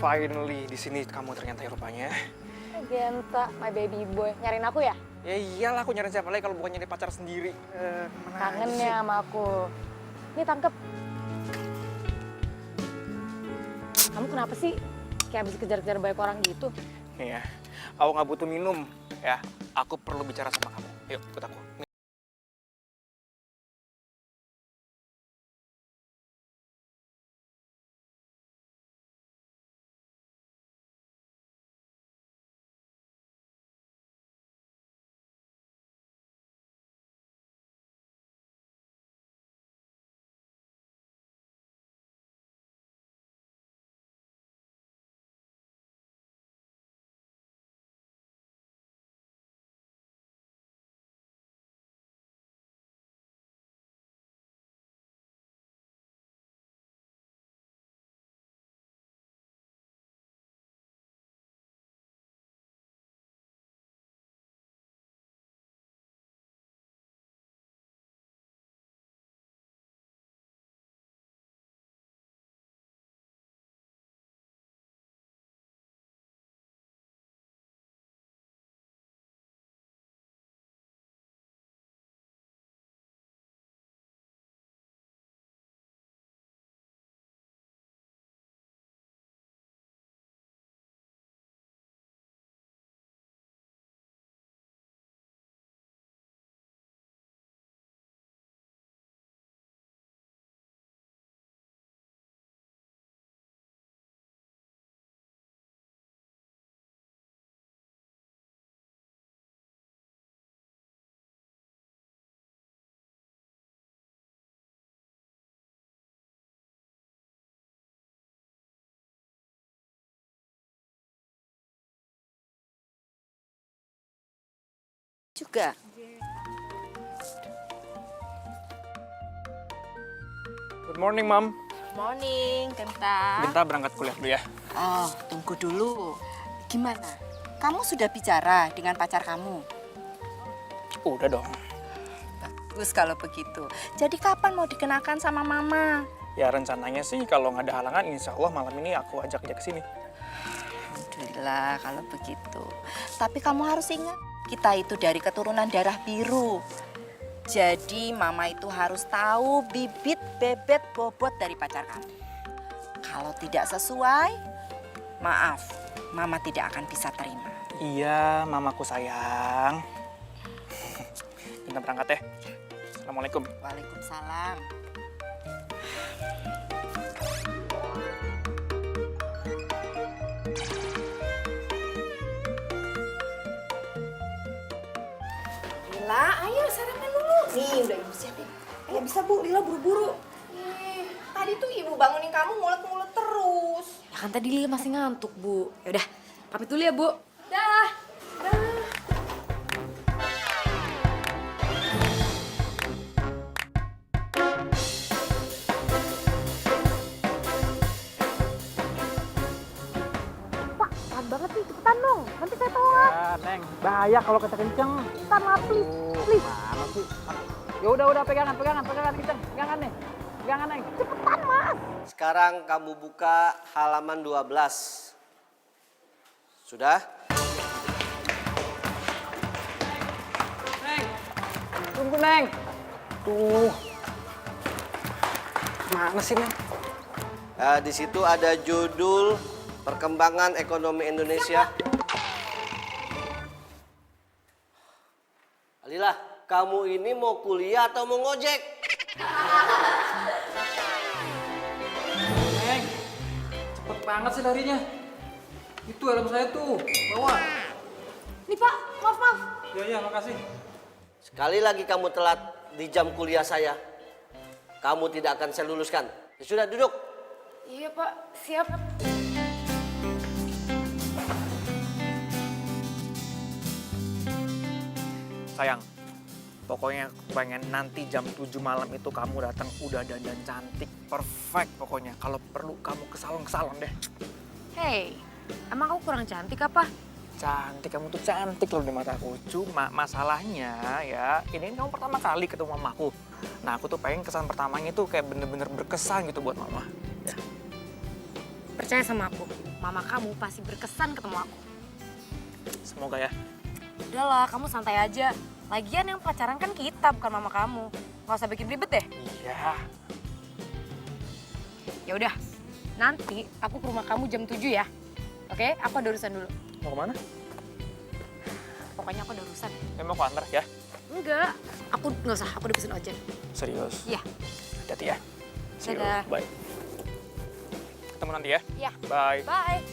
finally di sini kamu ternyata ya rupanya. Genta, my baby boy. Nyariin aku ya? Ya iyalah, aku nyariin siapa lagi kalau bukan nyari pacar sendiri. Kangen ya sama aku. Nih tangkep. Kamu kenapa sih kayak habis kejar-kejar banyak orang gitu? Iya, aku nggak butuh minum ya. Aku perlu bicara sama kamu. Yuk, ikut aku. Juga. Good morning, Mom. Morning, Genta. Genta berangkat kuliah dulu ya. Oh, tunggu dulu. Gimana? Kamu sudah bicara dengan pacar kamu? Udah dong. Bagus kalau begitu. Jadi kapan mau dikenakan sama Mama? Ya rencananya sih kalau nggak ada halangan, insya Allah malam ini aku ajak dia ke sini. Alhamdulillah kalau begitu. Tapi kamu harus ingat, kita itu dari keturunan darah biru. Jadi Mama itu harus tahu bibit, bebet, bobot dari pacar kamu. Kalau tidak sesuai, maaf, Mama tidak akan bisa terima. Iya, mamaku sayang. Kita berangkat ya. Assalamualaikum. Waalaikumsalam. Lila, ayo sarapan dulu. Nih, udah ibu siapin. Ayo bisa bu, Lila buru-buru. Tadi tuh ibu bangunin kamu ngulet-ngulet terus. Ya kan tadi Lila masih ngantuk, Bu. Ya udah, pamit dulu ya, Bu. Dah. Pak, pelan banget sih, cepetan dong. Nanti saya telat. Ya, Neng. Bahaya kalau kita kenceng. Cepetan lah, please. Please. Mana sih? Ya udah pegangan kenceng. Pegangan nih. Pegangan, Neng. Cepetan, Mas. Sekarang kamu buka halaman 12. Sudah? Neng. Tunggu, Neng. Tuh. Mana sih, Neng? Di situ ada judul Perkembangan Ekonomi Indonesia. Alila, kamu ini mau kuliah atau mau ngojek? Neng. Cepet banget sih larinya. Itu helm saya tuh. Bawa. Nih, Pak. Maaf. Ya, makasih. Sekali lagi kamu telat di jam kuliah saya, kamu tidak akan saya luluskan. Ya sudah, duduk. Iya, Pak. Siap. Sayang, pokoknya pengen nanti jam 7 malam itu kamu datang udah dandan cantik, perfect pokoknya. Kalau perlu kamu ke salon deh. Hey, emang aku kurang cantik apa? Cantik, kamu tuh cantik loh di mataku. Cuma masalahnya ya, ini kamu pertama kali ketemu mamaku. Nah, aku tuh pengen kesan pertamanya tuh kayak bener-bener berkesan gitu buat mama. Ya. Percaya sama aku, mama kamu pasti berkesan ketemu aku. Semoga ya. Udahlah, kamu santai aja. Lagian yang pacaran kan kita, bukan mama kamu. Gak usah bikin ribet deh. Iya. Ya udah, nanti aku ke rumah kamu jam 7 ya. Oke, aku ada urusan dulu. Mau kemana? Pokoknya aku ada urusan. Mau aku antar ya? Enggak, aku nggak usah, aku udah pesen ojek. Serius? Iya. Hati-hati ya. See you. Dadah. Bye. Ketemu nanti ya. Iya. Bye. Bye.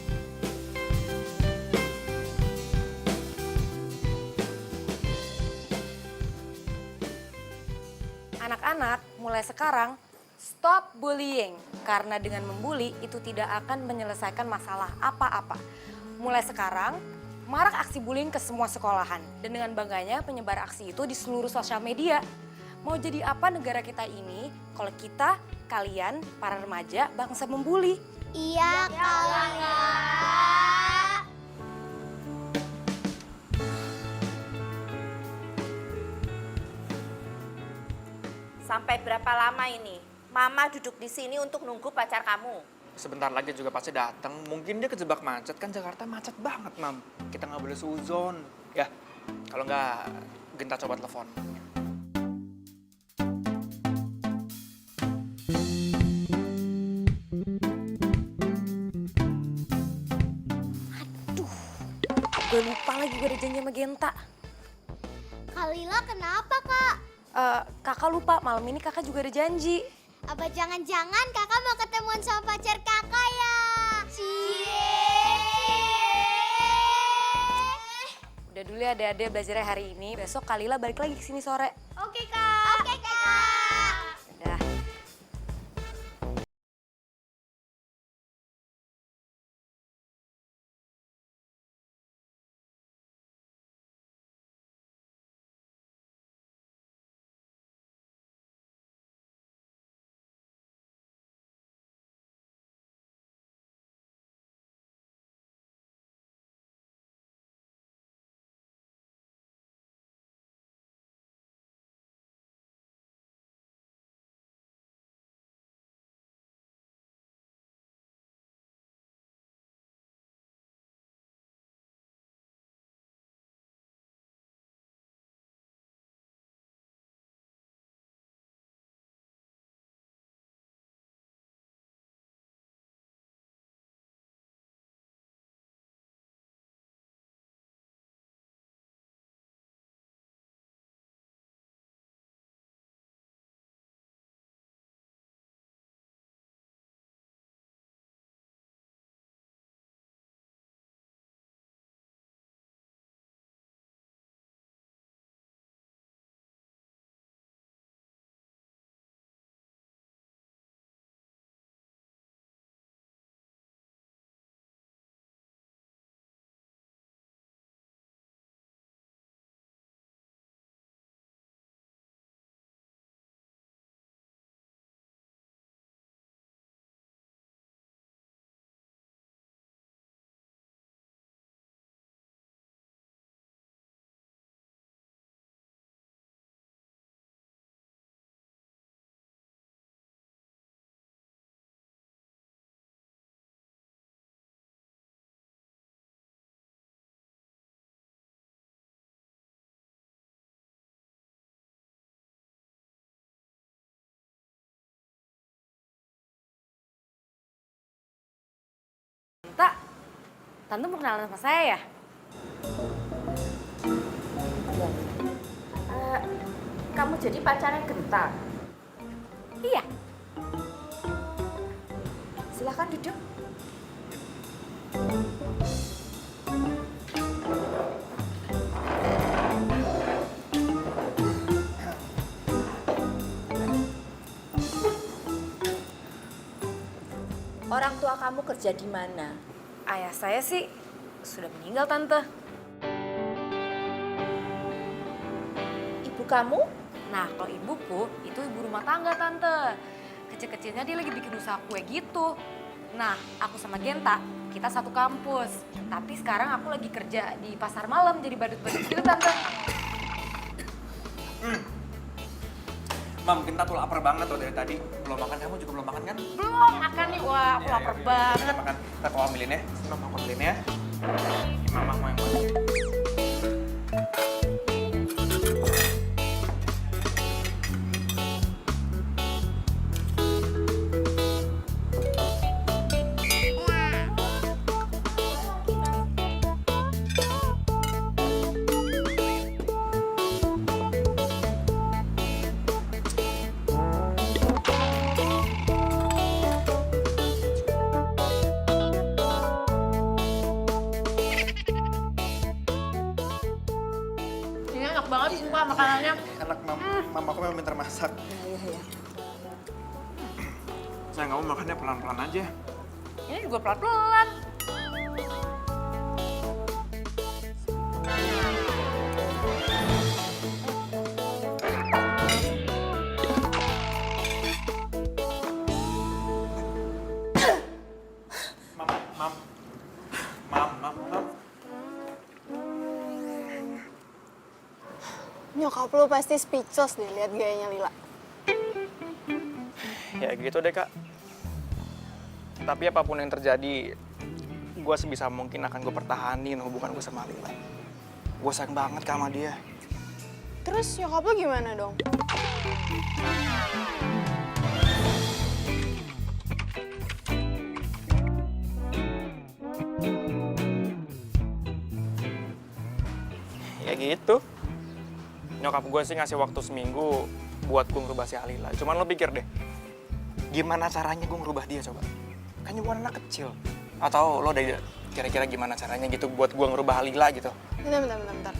Anak-anak, mulai sekarang stop bullying. Karena dengan membuli itu tidak akan menyelesaikan masalah apa-apa. Mulai sekarang, marak aksi bullying ke semua sekolahan. Dan dengan bangganya penyebar aksi itu di seluruh sosial media. Mau jadi apa negara kita ini kalau kita, kalian, para remaja bangsa membuli? Iya, Kak. Sampai berapa lama ini? Mama duduk di sini untuk nunggu pacar kamu. Sebentar lagi juga pasti datang. Mungkin dia kejebak macet, kan Jakarta macet banget, Mam. Kita nggak boleh suzon. Ya, kalau nggak, Genta coba telepon. Gue lupa lagi gue ada janji sama Genta. Kalila kenapa, Kak? Kakak lupa, malam ini kakak juga ada janji. Apa jangan-jangan kakak mau ketemuan sama pacar kakak ya? Udah dulu ya adek-adek belajarnya hari ini. Besok Kalila balik lagi ke sini sore. Oke, Kak. Oke, Kak. Udah. Genta, Tante mau kenalan sama saya ya? Kamu jadi pacarnya Genta. Iya. Silahkan duduk. Orang tua kamu kerja di mana? Ayah saya sih sudah meninggal, Tante. Ibu kamu? Nah, kalau ibuku itu ibu rumah tangga, Tante. Kecil-kecilnya dia lagi bikin usaha kue gitu. Nah, aku sama Genta, kita satu kampus. Tapi sekarang aku lagi kerja di pasar malam jadi badut-badut gitu, Tante. Mam, kita tuh lapar banget tuh dari tadi. Belum makan, kamu juga belum makan kan? Belum makan nih, wah aku Iya, lapar iya, banget. Kita makan. Kita aku ambilin ya. Mam, aku ambilin ya. Ini mama mau yang mana? Ini enak banget sumpah makanannya. Enak, Mam. Mam, aku memang pintar masak. Iya. Saya nggak mau makannya pelan-pelan aja. Ini juga pelan-pelan. Mam, Mam. Mam. Nyokap lu pasti speechless deh lihat gayanya Lila. Ya gitu deh, Kak. Tapi apapun yang terjadi, gue sebisa mungkin akan gue pertahanin hubungan gue sama Lila. Gue sayang banget sama dia. Terus nyokap lu gimana dong? Ya gitu. Nyokap gue sih ngasih waktu seminggu buat gue ngerubah si Alila. Cuman lo pikir deh, gimana caranya gue ngerubah dia coba? Kan gue anak kecil. Atau lo udah kira-kira gimana caranya gitu buat gue ngerubah Alila gitu? Bentar.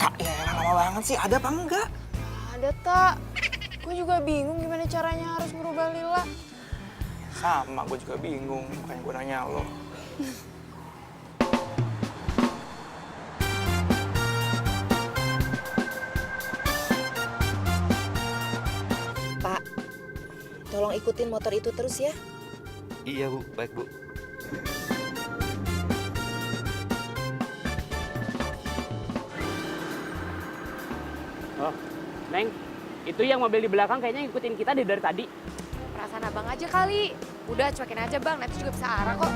Kak, ya lama banget sih. Ada apa enggak? Ada tak? Gue juga bingung gimana caranya harus ngerubah Lila. Sama, gue juga bingung. Makanya gue nanya lo. Pak, tolong ikutin motor itu terus ya. Iya Bu, baik Bu. Oh, Neng, itu yang mobil di belakang kayaknya ngikutin kita dari tadi. Perasaan abang aja kali. Udah cuekin aja bang, nanti juga bisa arah kok.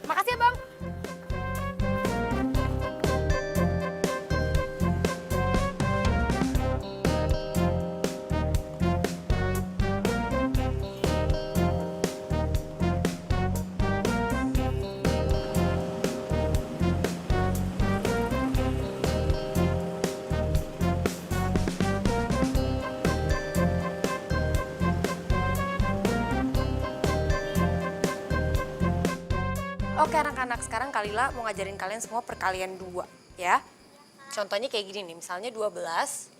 Makasih ya bang. Oke anak-anak, sekarang Kalila mau ngajarin kalian semua perkalian 2 ya. Contohnya kayak gini nih, misalnya 12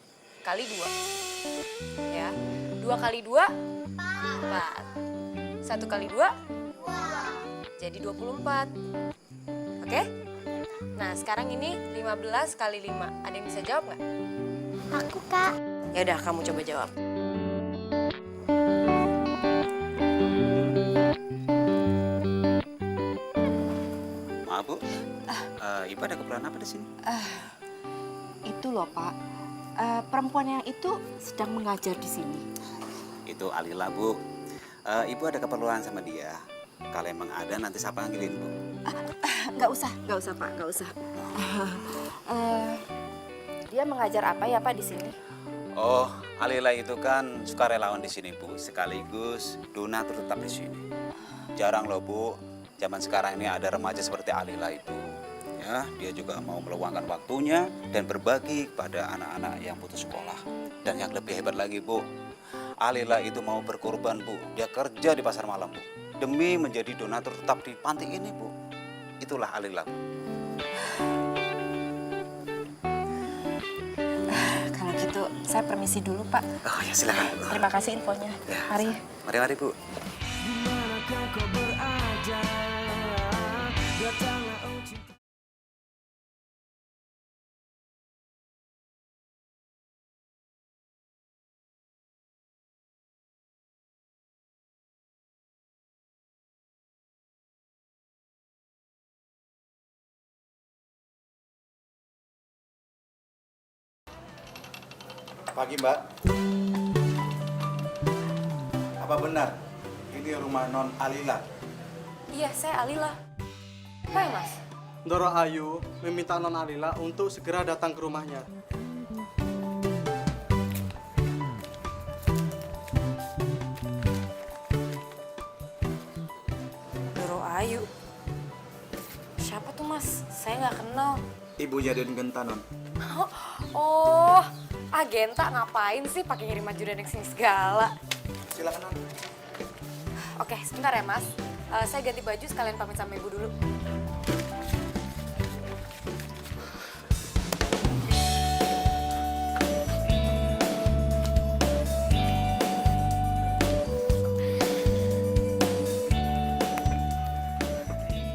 kali 2. Ya, 2 kali 2, 4. 1 kali 2, jadi 24. Oke? Nah sekarang ini 15 kali 5, ada yang bisa jawab nggak? Aku, Kak. Ya udah kamu coba jawab. Maaf Bu, Ibu ada keperluan apa di sini? Itu loh Pak, perempuan yang itu sedang mengajar di sini. Itu Alila Bu. Ibu ada keperluan sama dia. Kalau emang ada nanti saya panggilin Bu. Nggak usah Pak, nggak usah. Dia mengajar apa ya Pak di sini? Oh, Alila itu kan sukarelawan di sini Bu, sekaligus donatur tetap di sini. Jarang loh Bu, zaman sekarang ini ada remaja seperti Alila itu. Ya, dia juga mau meluangkan waktunya dan berbagi kepada anak-anak yang putus sekolah. Dan yang lebih hebat lagi Bu, Alila itu mau berkorban Bu. Dia kerja di pasar malam Bu, demi menjadi donatur tetap di panti ini Bu. Itulah Alila Bu. Kalau gitu saya permisi dulu Pak. Oh ya silakan Bu. Terima kasih infonya. Ya, Mari. Mari Bu. Pagi, Mbak. Apa benar ini rumah Non Alila? Iya, saya Alila. Apa ya, Mas? Ndoro Ayu meminta Non Alila untuk segera datang ke rumahnya. Doro Ayu. Siapa tuh, Mas? Saya nggak kenal. Ibunya Den Genta, Non. Oh, Genta ngapain sih pakai ngirim maju dan sini segala? Silakan, Non. Oke, sebentar ya, Mas. Saya ganti baju sekalian pamit sama ibu dulu.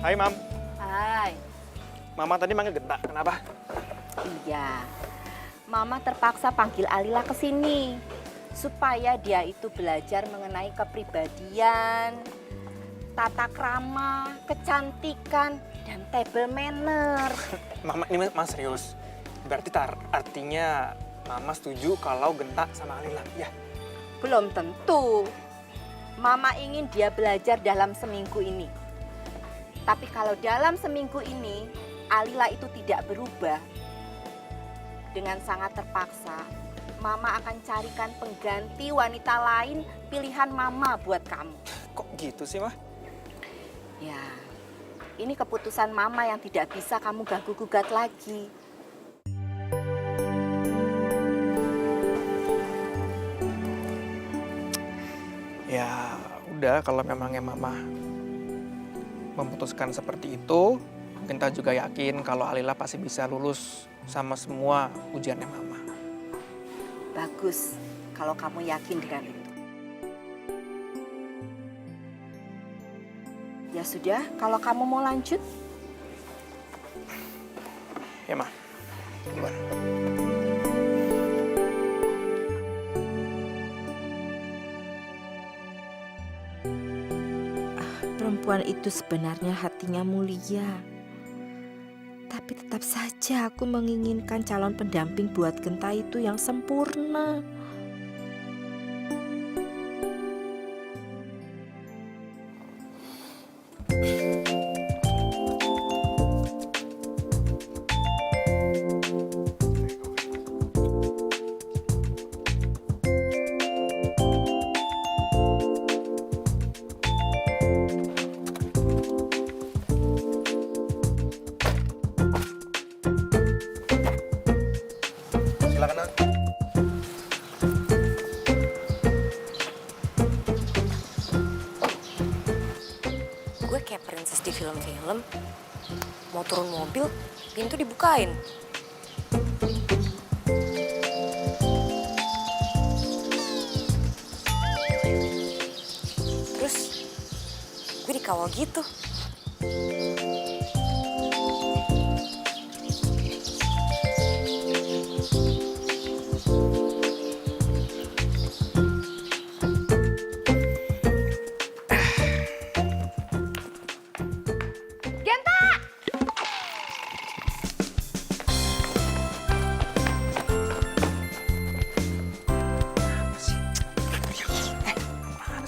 Hai, Mam. Hai. Mama tadi manggil Genta, kenapa? Iya. Mama terpaksa panggil Alila ke sini supaya dia itu belajar mengenai kepribadian, tata krama, kecantikan, dan table manner. Mama, ini Mas serius. Berarti artinya Mama setuju kalau Genta sama Alila, ya? Belum tentu. Mama ingin dia belajar dalam seminggu ini. Tapi kalau dalam seminggu ini Alila itu tidak berubah, dengan sangat terpaksa, Mama akan carikan pengganti wanita lain pilihan Mama buat kamu. Kok gitu sih, Mah? Ya, ini keputusan Mama yang tidak bisa kamu ganggu-gugat lagi. Ya, udah kalau memangnya Mama memutuskan seperti itu, Genta juga yakin kalau Alila pasti bisa lulus sama semua ujiannya Mama. Bagus kalau kamu yakin dengan itu. Ya sudah, kalau kamu mau lanjut. Ya, Ma. Duluan. Perempuan itu sebenarnya hatinya mulia. Tapi tetap saja aku menginginkan calon pendamping buat Genta itu yang sempurna. Silakan, Non. Gue kayak princess di film-film. Mau turun mobil, pintu dibukain. Terus gue dikawal gitu.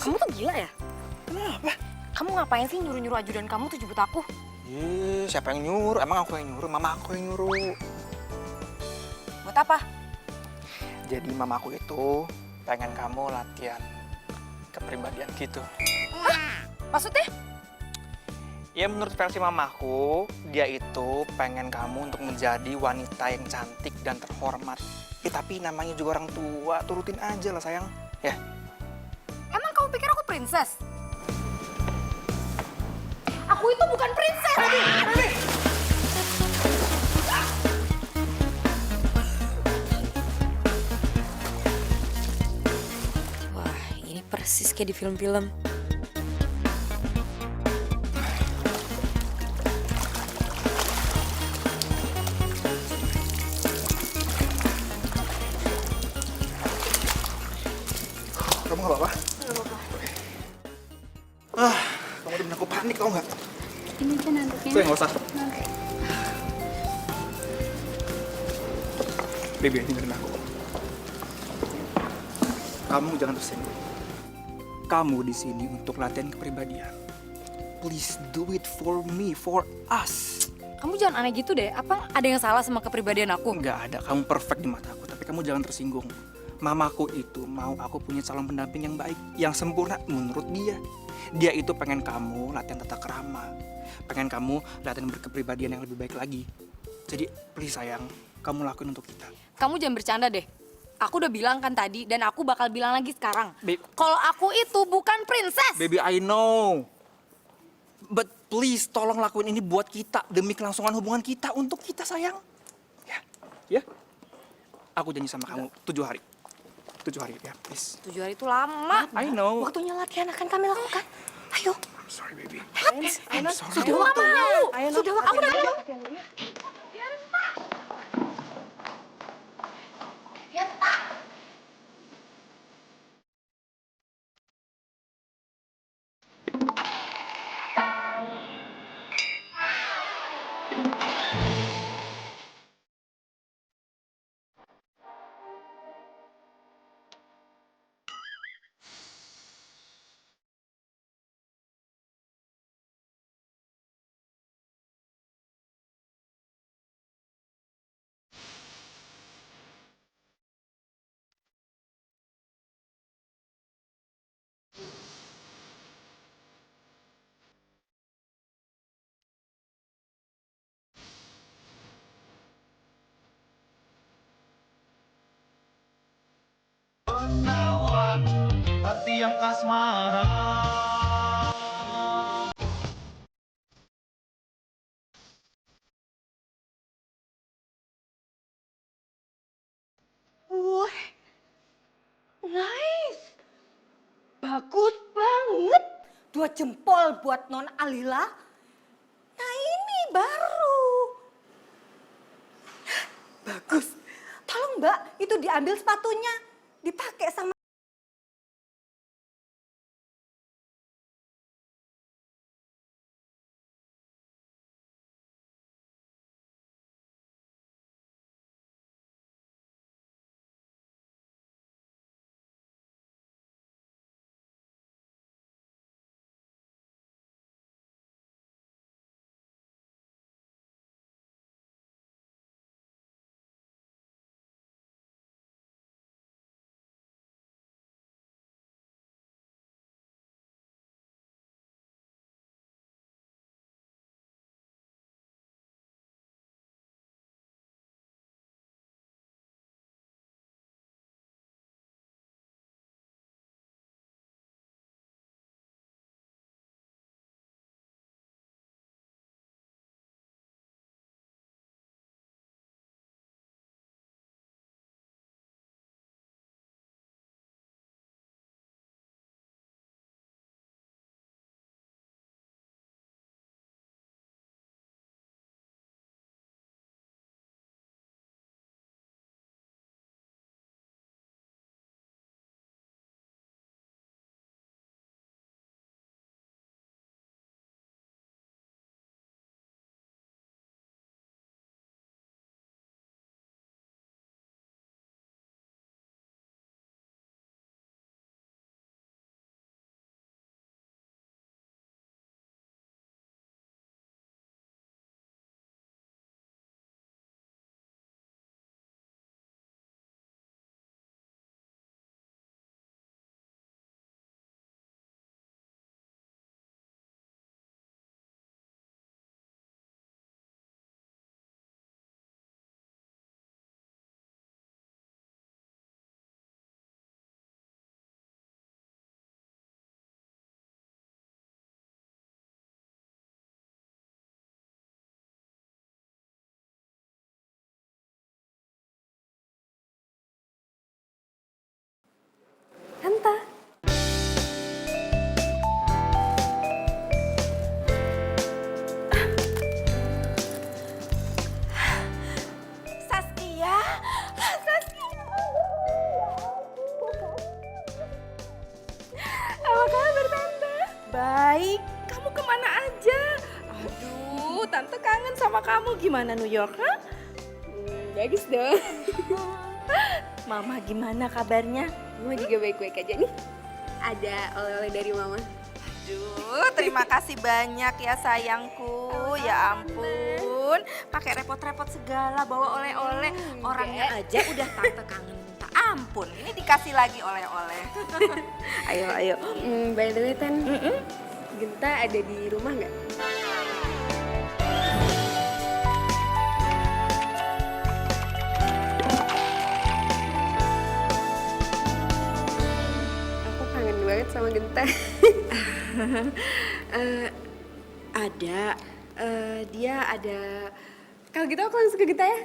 Kamu tuh gila ya? Kenapa? Kamu ngapain sih nyuruh-nyuruh ajudan kamu tuh jemput aku? Ih, siapa yang nyuruh? Emang aku yang nyuruh? Mama aku yang nyuruh. Buat apa? Jadi mamaku itu pengen kamu latihan kepribadian gitu. Maksudnya? Ya menurut versi mamaku, dia itu pengen kamu untuk menjadi wanita yang cantik dan terhormat. Ya tapi namanya juga orang tua, turutin aja lah sayang. Ya. Emang kamu pikir aku princess? Aku itu bukan princess. Wah, ini persis kayak di film-film. kamu nggak apa-apa? Nggak apa-apa. Ah, kamu udah bikin aku panik tau nggak? Ini kan nanduknya. Saya nggak usah. Baby, dengerin aku. Kamu jangan tersinggung. Kamu di sini untuk latihan kepribadian. Please do it for me, for us. Kamu jangan aneh gitu deh. Apa ada yang salah sama kepribadian aku? Nggak ada, kamu perfect di mata aku. Tapi kamu jangan tersinggung. Mamaku itu mau aku punya calon pendamping yang baik, yang sempurna menurut dia. Dia itu pengen kamu latihan tata krama. Pengen kamu latihan berkepribadian yang lebih baik lagi. Jadi please sayang, kamu lakuin untuk kita. Kamu jangan bercanda deh. Aku udah bilang kan tadi dan aku bakal bilang lagi sekarang. Babe. Kalau aku itu bukan princess. Baby, I know. But please tolong lakuin ini buat kita. Demi kelangsungan hubungan kita untuk kita sayang. Ya, ya. Aku janji sama kamu 7 hari. 7 hari ya, please. 7 hari itu lama. I know. Waktunya latihan akan kami lakukan. Ayo. I'm sorry, baby. Ayo, sorry. sudah waktunya. Sudah waktunya. Aku udah bilang. Hati yang kasmaran. Wah, nice. Bagus banget. 2 jempol buat Non Alila. Nah ini baru. Bagus. Tolong Mbak, itu diambil sepatunya. Dipakai sama sama kamu gimana New York? Huh? Bagus dong. Mama gimana kabarnya? Mama juga baik-baik aja nih. Ada oleh-oleh dari Mama. Aduh, terima kasih banyak ya sayangku. Ya ampun, pakai repot-repot segala bawa oleh-oleh. Orangnya aja udah tante kangen minta ampun. Ini dikasih lagi oleh-oleh. Ayo, ayo. By the way, Tan, Genta ada di rumah nggak? Aku kangen banget sama Genta. Ada, dia ada. Kalau gitu aku langsung ke Genta ya.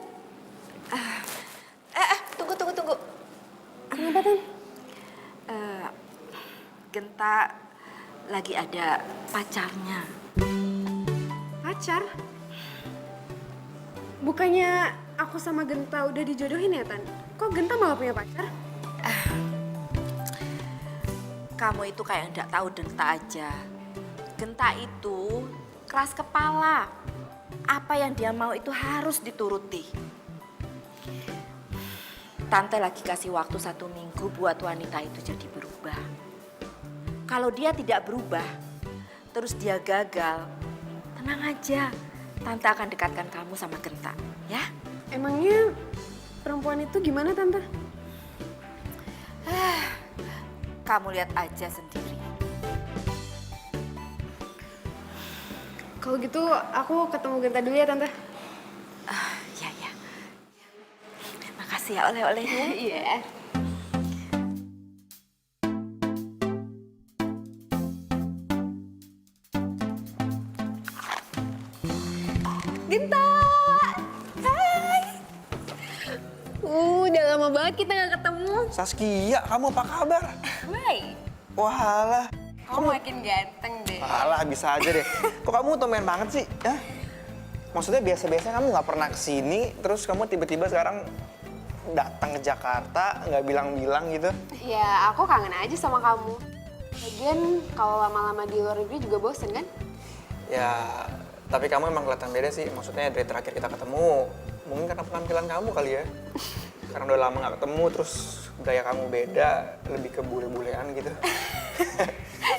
Tunggu. Kenapa, Tan? Genta lagi ada pacarnya. Pacar? Bukannya aku sama Genta udah dijodohin ya, Tan? Kok Genta malah punya pacar? Kamu itu kayak nggak tahu Genta aja. Genta itu keras kepala. Apa yang dia mau itu harus dituruti. Tante lagi kasih waktu 1 minggu buat wanita itu jadi berubah. Kalau dia tidak berubah, terus dia gagal, tenang aja. Tante akan dekatkan kamu sama Genta, ya? Emangnya perempuan itu gimana, Tante? Kamu lihat aja sendiri. Kalau gitu aku ketemu Genta dulu ya, Tante. Ya. Makasih ya oleh-olehnya. Iya. Genta! Hai! Udah lama banget kita gak ketemu. Saskia, kamu apa kabar? Baik. Walah. Kamu makin ganteng deh. Walah, bisa aja deh. Kok kamu tumben banget sih? Ya? Maksudnya biasa-biasanya kamu nggak pernah kesini, terus kamu tiba-tiba sekarang datang ke Jakarta, nggak bilang-bilang gitu. Ya, aku kangen aja sama kamu. Lagian kalau lama-lama di luar negeri juga bosen kan? Ya, tapi kamu emang kelihatan beda sih. Maksudnya dari terakhir kita ketemu, mungkin karena penampilan kamu kali ya. Karena udah lama nggak ketemu, terus gaya kamu beda, lebih ke bule-bulean gitu.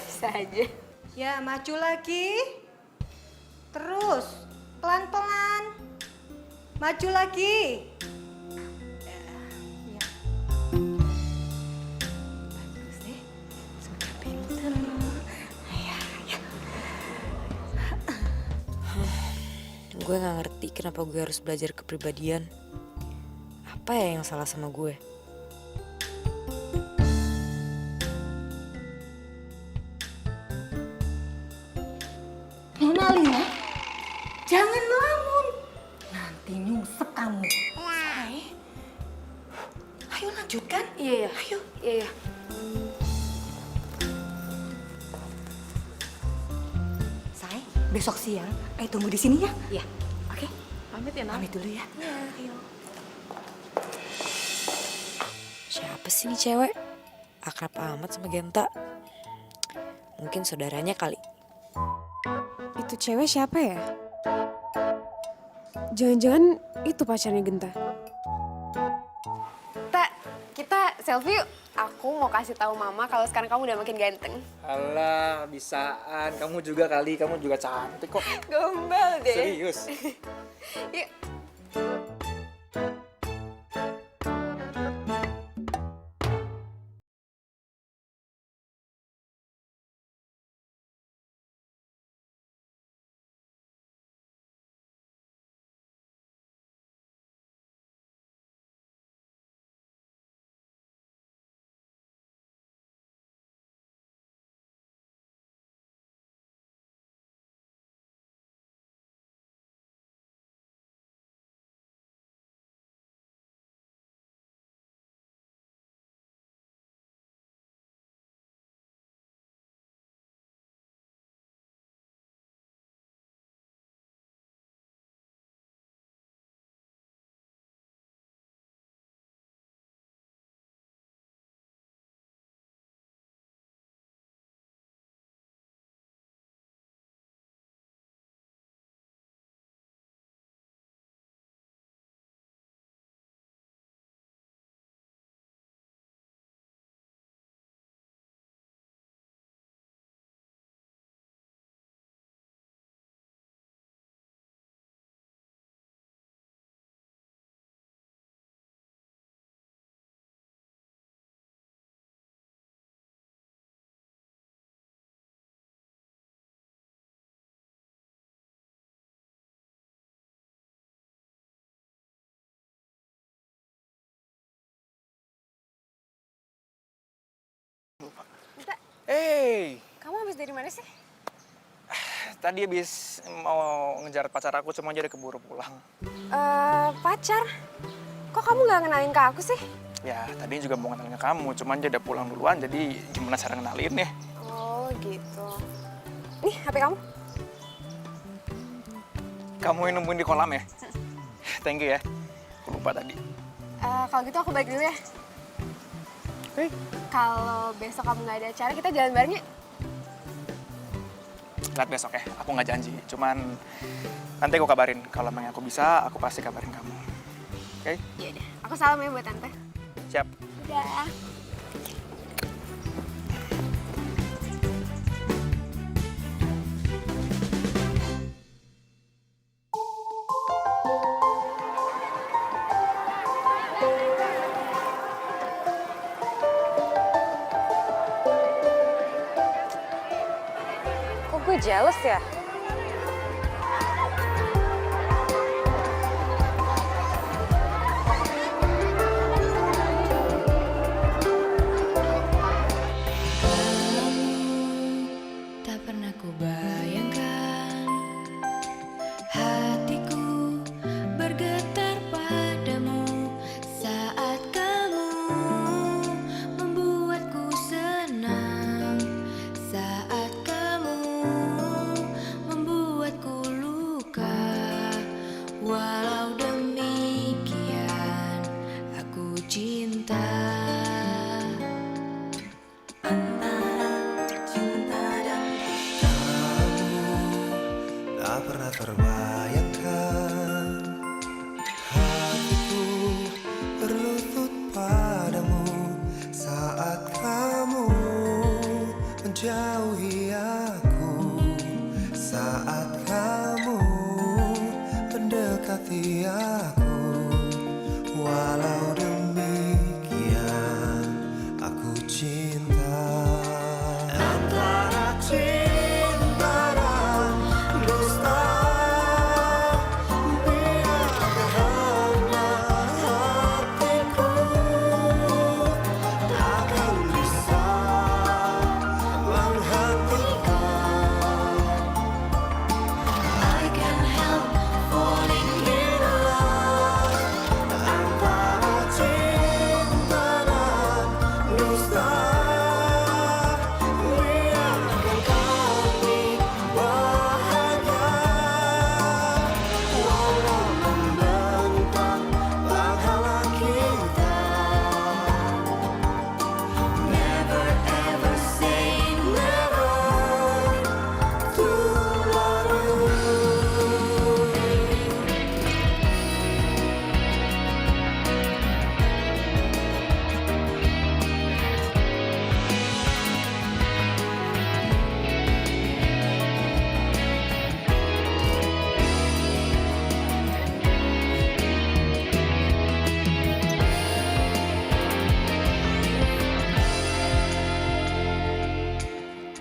Bisa aja. Ya, maju lagi. Terus, pelan-pelan. Maju lagi. Bagus deh, sudah pinter. Gue gak ngerti kenapa gue harus belajar kepribadian. Apa ya yang salah sama gue? Nona Lina, jangan melamun. Nanti nyungsep kamu. Say. Ayo lanjutkan. Iya. Ayo. Iya. Say, besok siang, ayo tunggu di sini ya. Iya. Oke? Pamit ya, Nam. Pamit dulu ya. Iya. Ayo. Siapa sih nih cewek? Akrab amat sama Genta. Mungkin saudaranya kali. Itu cewek siapa ya? Jangan-jangan itu pacarnya Genta. Kita selfie yuk. Aku mau kasih tahu Mama kalau sekarang kamu udah makin ganteng. Alah, bisaan. Kamu juga kali, kamu juga cantik kok. Gombal deh. Serius. Yuk. lupa. Minta, Hey, kamu habis dari mana sih? tadi habis mau ngejar pacar aku, cuma dia udah keburu pulang. Pacar? Kok kamu nggak kenalin ke aku sih? Ya, tadi juga mau kenalin ke kamu, cuman dia udah pulang duluan, jadi gimana cara kenalin ya? Oh gitu. Nih HP kamu. Kamu yang nemuin di kolam ya? Thank you ya. Aku lupa tadi. Kalau gitu aku balik dulu ya. Oke. Kalau besok kamu nggak ada acara, kita jalan bareng yuk. Lihat besok ya, aku nggak janji. Cuman nanti aku kabarin. Kalau memang aku bisa, aku pasti kabarin kamu. Oke? Iya deh. Aku salam ya buat tante. Siap. Udah. Kok gue jealous ya? Tak pernah ku bayangkan hatiku bergetar padamu saat kamu membuatku senang, saat kamu membuatku luka. Walau demikian aku cinta. Tak pernah terbayangkan hatiku berlutut padamu saat kamu menjauhi aku, saat kamu mendekati aku. Walau demikian aku cinta. Antara cinta dan dusta, biarkan hanya hatiku takkan bisa menghentikan. I can't help falling in love. Antara cinta dan dusta, biarkan kami bahagia walau membentang pahala kita. Never ever say never to love.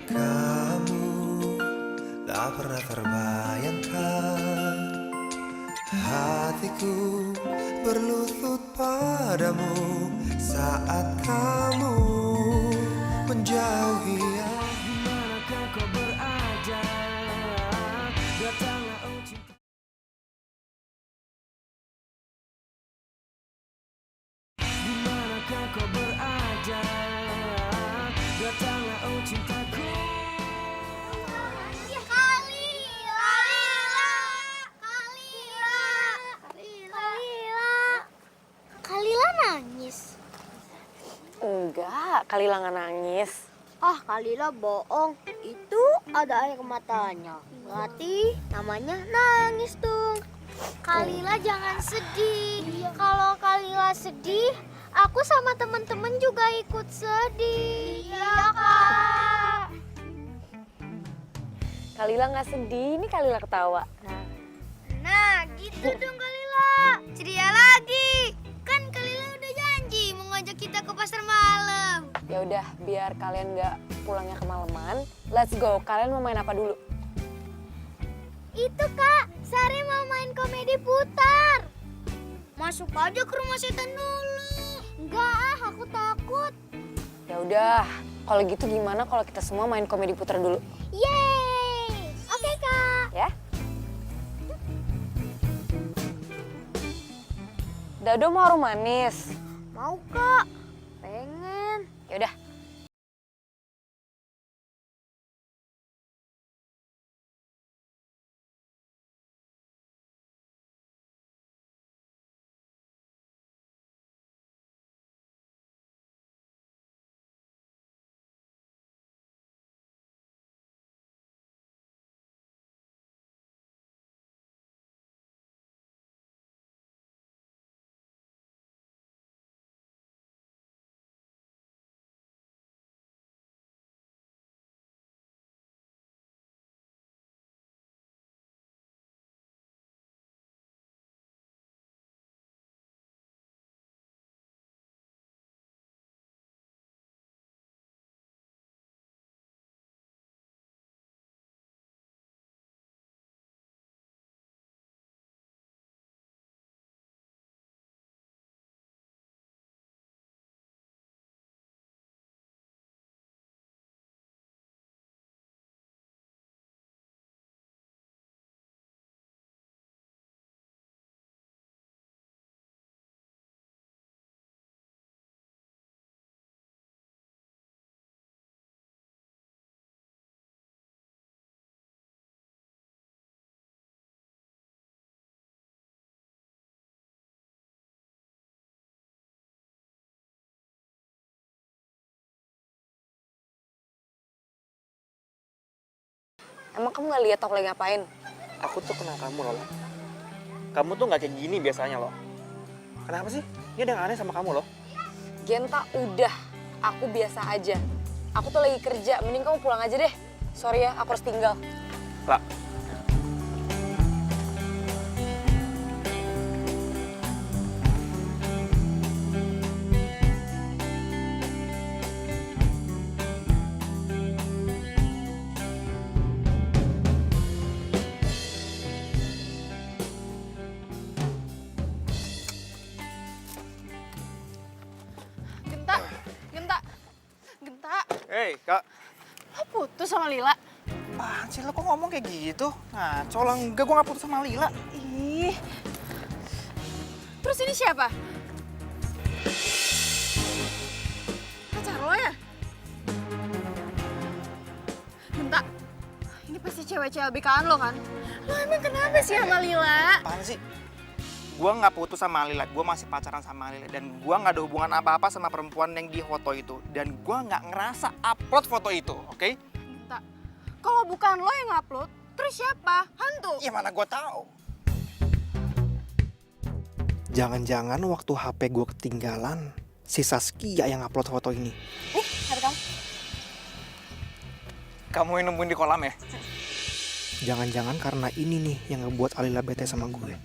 Kamu tak pernah terbayangkan hatiku berlutut padamu saat kamu menjauhi aku. Dimanakah kau berada? Datanglah oh cinta. Dimanakah kau berada? Datanglah oh cintaku. Kalila nangis. Enggak, Kalila nggak nangis. Ah, Kalila bohong. Itu ada air matanya. Berarti namanya nangis dong. Kalila jangan sedih. Kalau Kalila sedih, aku sama teman-teman juga ikut sedih. Iya, Kak. Kalila nggak sedih, ini Kalila ketawa. Nah, gitu dong Kalila. Ceria lagi. Kan Kalila udah janji mau ngajak kita ke pasar malam. Ya udah, biar kalian nggak pulangnya kemalaman. Let's go. Kalian mau main apa dulu? Itu Kak, Sari mau main komedi putar. Masuk aja ke rumah setan dulu. Enggak ah, aku takut. Ya udah, Kalau gitu gimana kalau kita semua main komedi puter dulu? Yeay! Oke, Kak. Ya? Dado mau harum manis? Mau, Kak. Pengen. Yaudah. Emang kamu gak lihat aku lagi ngapain? Aku tuh kenal kamu loh. Kamu tuh nggak kayak gini biasanya loh. Kenapa sih? Ini ada yang aneh sama kamu loh. Genta, udah. Aku biasa aja. Aku tuh lagi kerja, mending kamu pulang aja deh. Sorry ya, aku harus tinggal. Lah. Genta, Hei, Kak. lo putus sama Lila? Apaan sih lo kok ngomong kayak gitu? Ngaco lah, enggak, gue gak putus sama Lila. Ih. Terus ini siapa? Pacar lo ya? Genta, ini pasti cewek CLBK-an lo kan? Lo emang kenapa sih sama Lila? Apaan sih? Gue gak putus sama Lila, gue masih pacaran sama Lila. Dan gue gak ada hubungan apa-apa sama perempuan yang di foto itu. Dan gue gak ngerasa upload foto itu, oke? Genta, kalau bukan lo yang upload, terus siapa? Hantu? Ya mana gue tahu. Jangan-jangan waktu HP gue ketinggalan, si Saskia yang upload foto ini. Nih, HP kamu. Kamu yang nemuin di kolam ya? Jangan-jangan karena ini nih yang ngebuat Alila bete sama gue.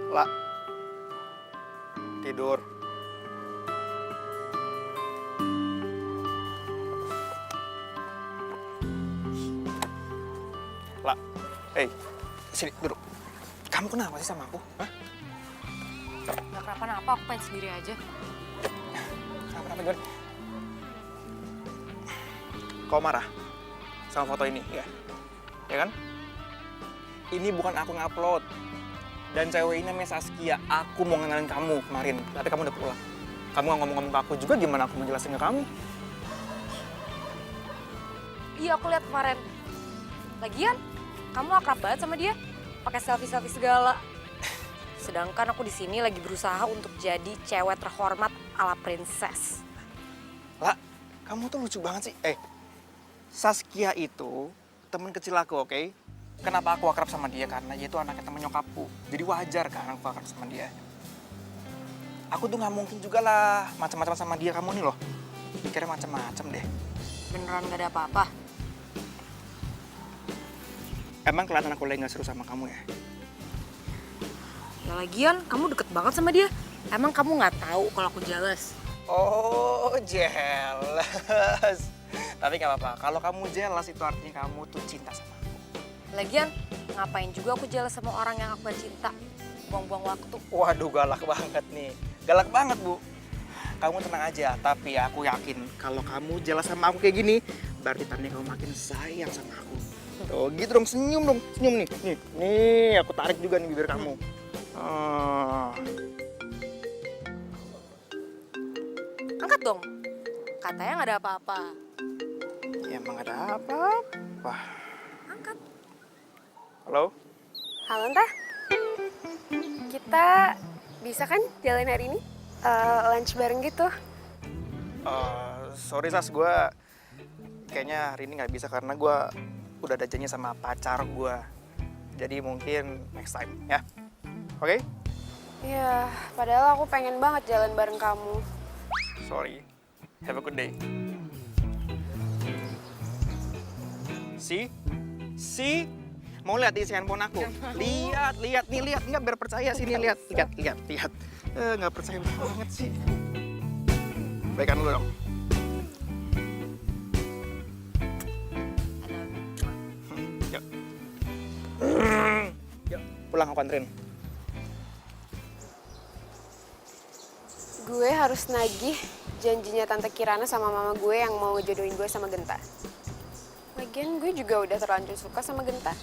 La. Tidur. La. Hei, sini duduk. Kamu kenapa sih sama aku? Hah? Gak kenapa-napa, aku pengen sendiri aja. Kenapa gimana? Kau marah sama foto ini, ya? Ya kan? Ini bukan aku ngupload. Dan cewek ini namanya Saskia. Aku mau ngenalin kamu kemarin, tapi kamu udah pulang. Kamu nggak ngomong-ngomong ke aku juga, gimana aku menjelasin ke kamu? Iya, aku lihat kemarin. Lagian, kamu akrab banget sama dia. Pakai selfie-selfie segala. Sedangkan aku di sini lagi berusaha untuk jadi cewek terhormat ala princess. Lah, kamu tuh lucu banget sih. Saskia itu temen kecil aku, oke? Kenapa aku akrab sama dia? Karena dia itu anaknya temen nyokapku. Jadi wajar kan aku akrab sama dia. Aku tuh nggak mungkin juga lah macam-macam sama dia. Kamu nih loh, pikirnya macam-macam deh. Beneran gak ada apa-apa? Emang kelihatan aku lagi nggak seru sama kamu ya? Ya lagian, kamu deket banget sama dia. Emang kamu nggak tahu kalau aku jealous? Oh, jealous. Tapi nggak apa-apa. Kalau kamu jealous itu artinya kamu tuh cinta sama aku. Lagian, ngapain juga aku jelas sama orang yang aku gak cinta. Buang-buang waktu. Waduh, galak banget nih. Galak banget, Bu. Kamu tenang aja, tapi aku yakin kalau kamu jelas sama aku kayak gini, berarti tandanya kamu makin sayang sama aku. Tuh, gitu dong, senyum dong. Senyum nih. Nih, aku tarik juga nih bibir kamu. Angkat dong. Katanya gak ada apa-apa. Ya emang ada apa-apa. Angkat. Halo? Halo, Teh. Kita bisa kan jalan hari ini? Lunch bareng gitu. Sorry Sas, gue kayaknya hari ini nggak bisa karena gue udah ada janji sama pacar gue. Jadi mungkin next time ya. Oke? Iya, padahal aku pengen banget jalan bareng kamu. Sorry. Have a good day. Si, mau lihat isi handphone aku? Lihat nih, lihat. Nggak biar percaya sini, lihat. Nggak percaya banget sih. Baikan dulu dong. Yuk. Yuk, pulang aku anterin. Gue harus nagih janjinya Tante Kirana sama mama gue yang mau ngejodohin gue sama Genta. Lagian gue juga udah terlanjur suka sama Genta.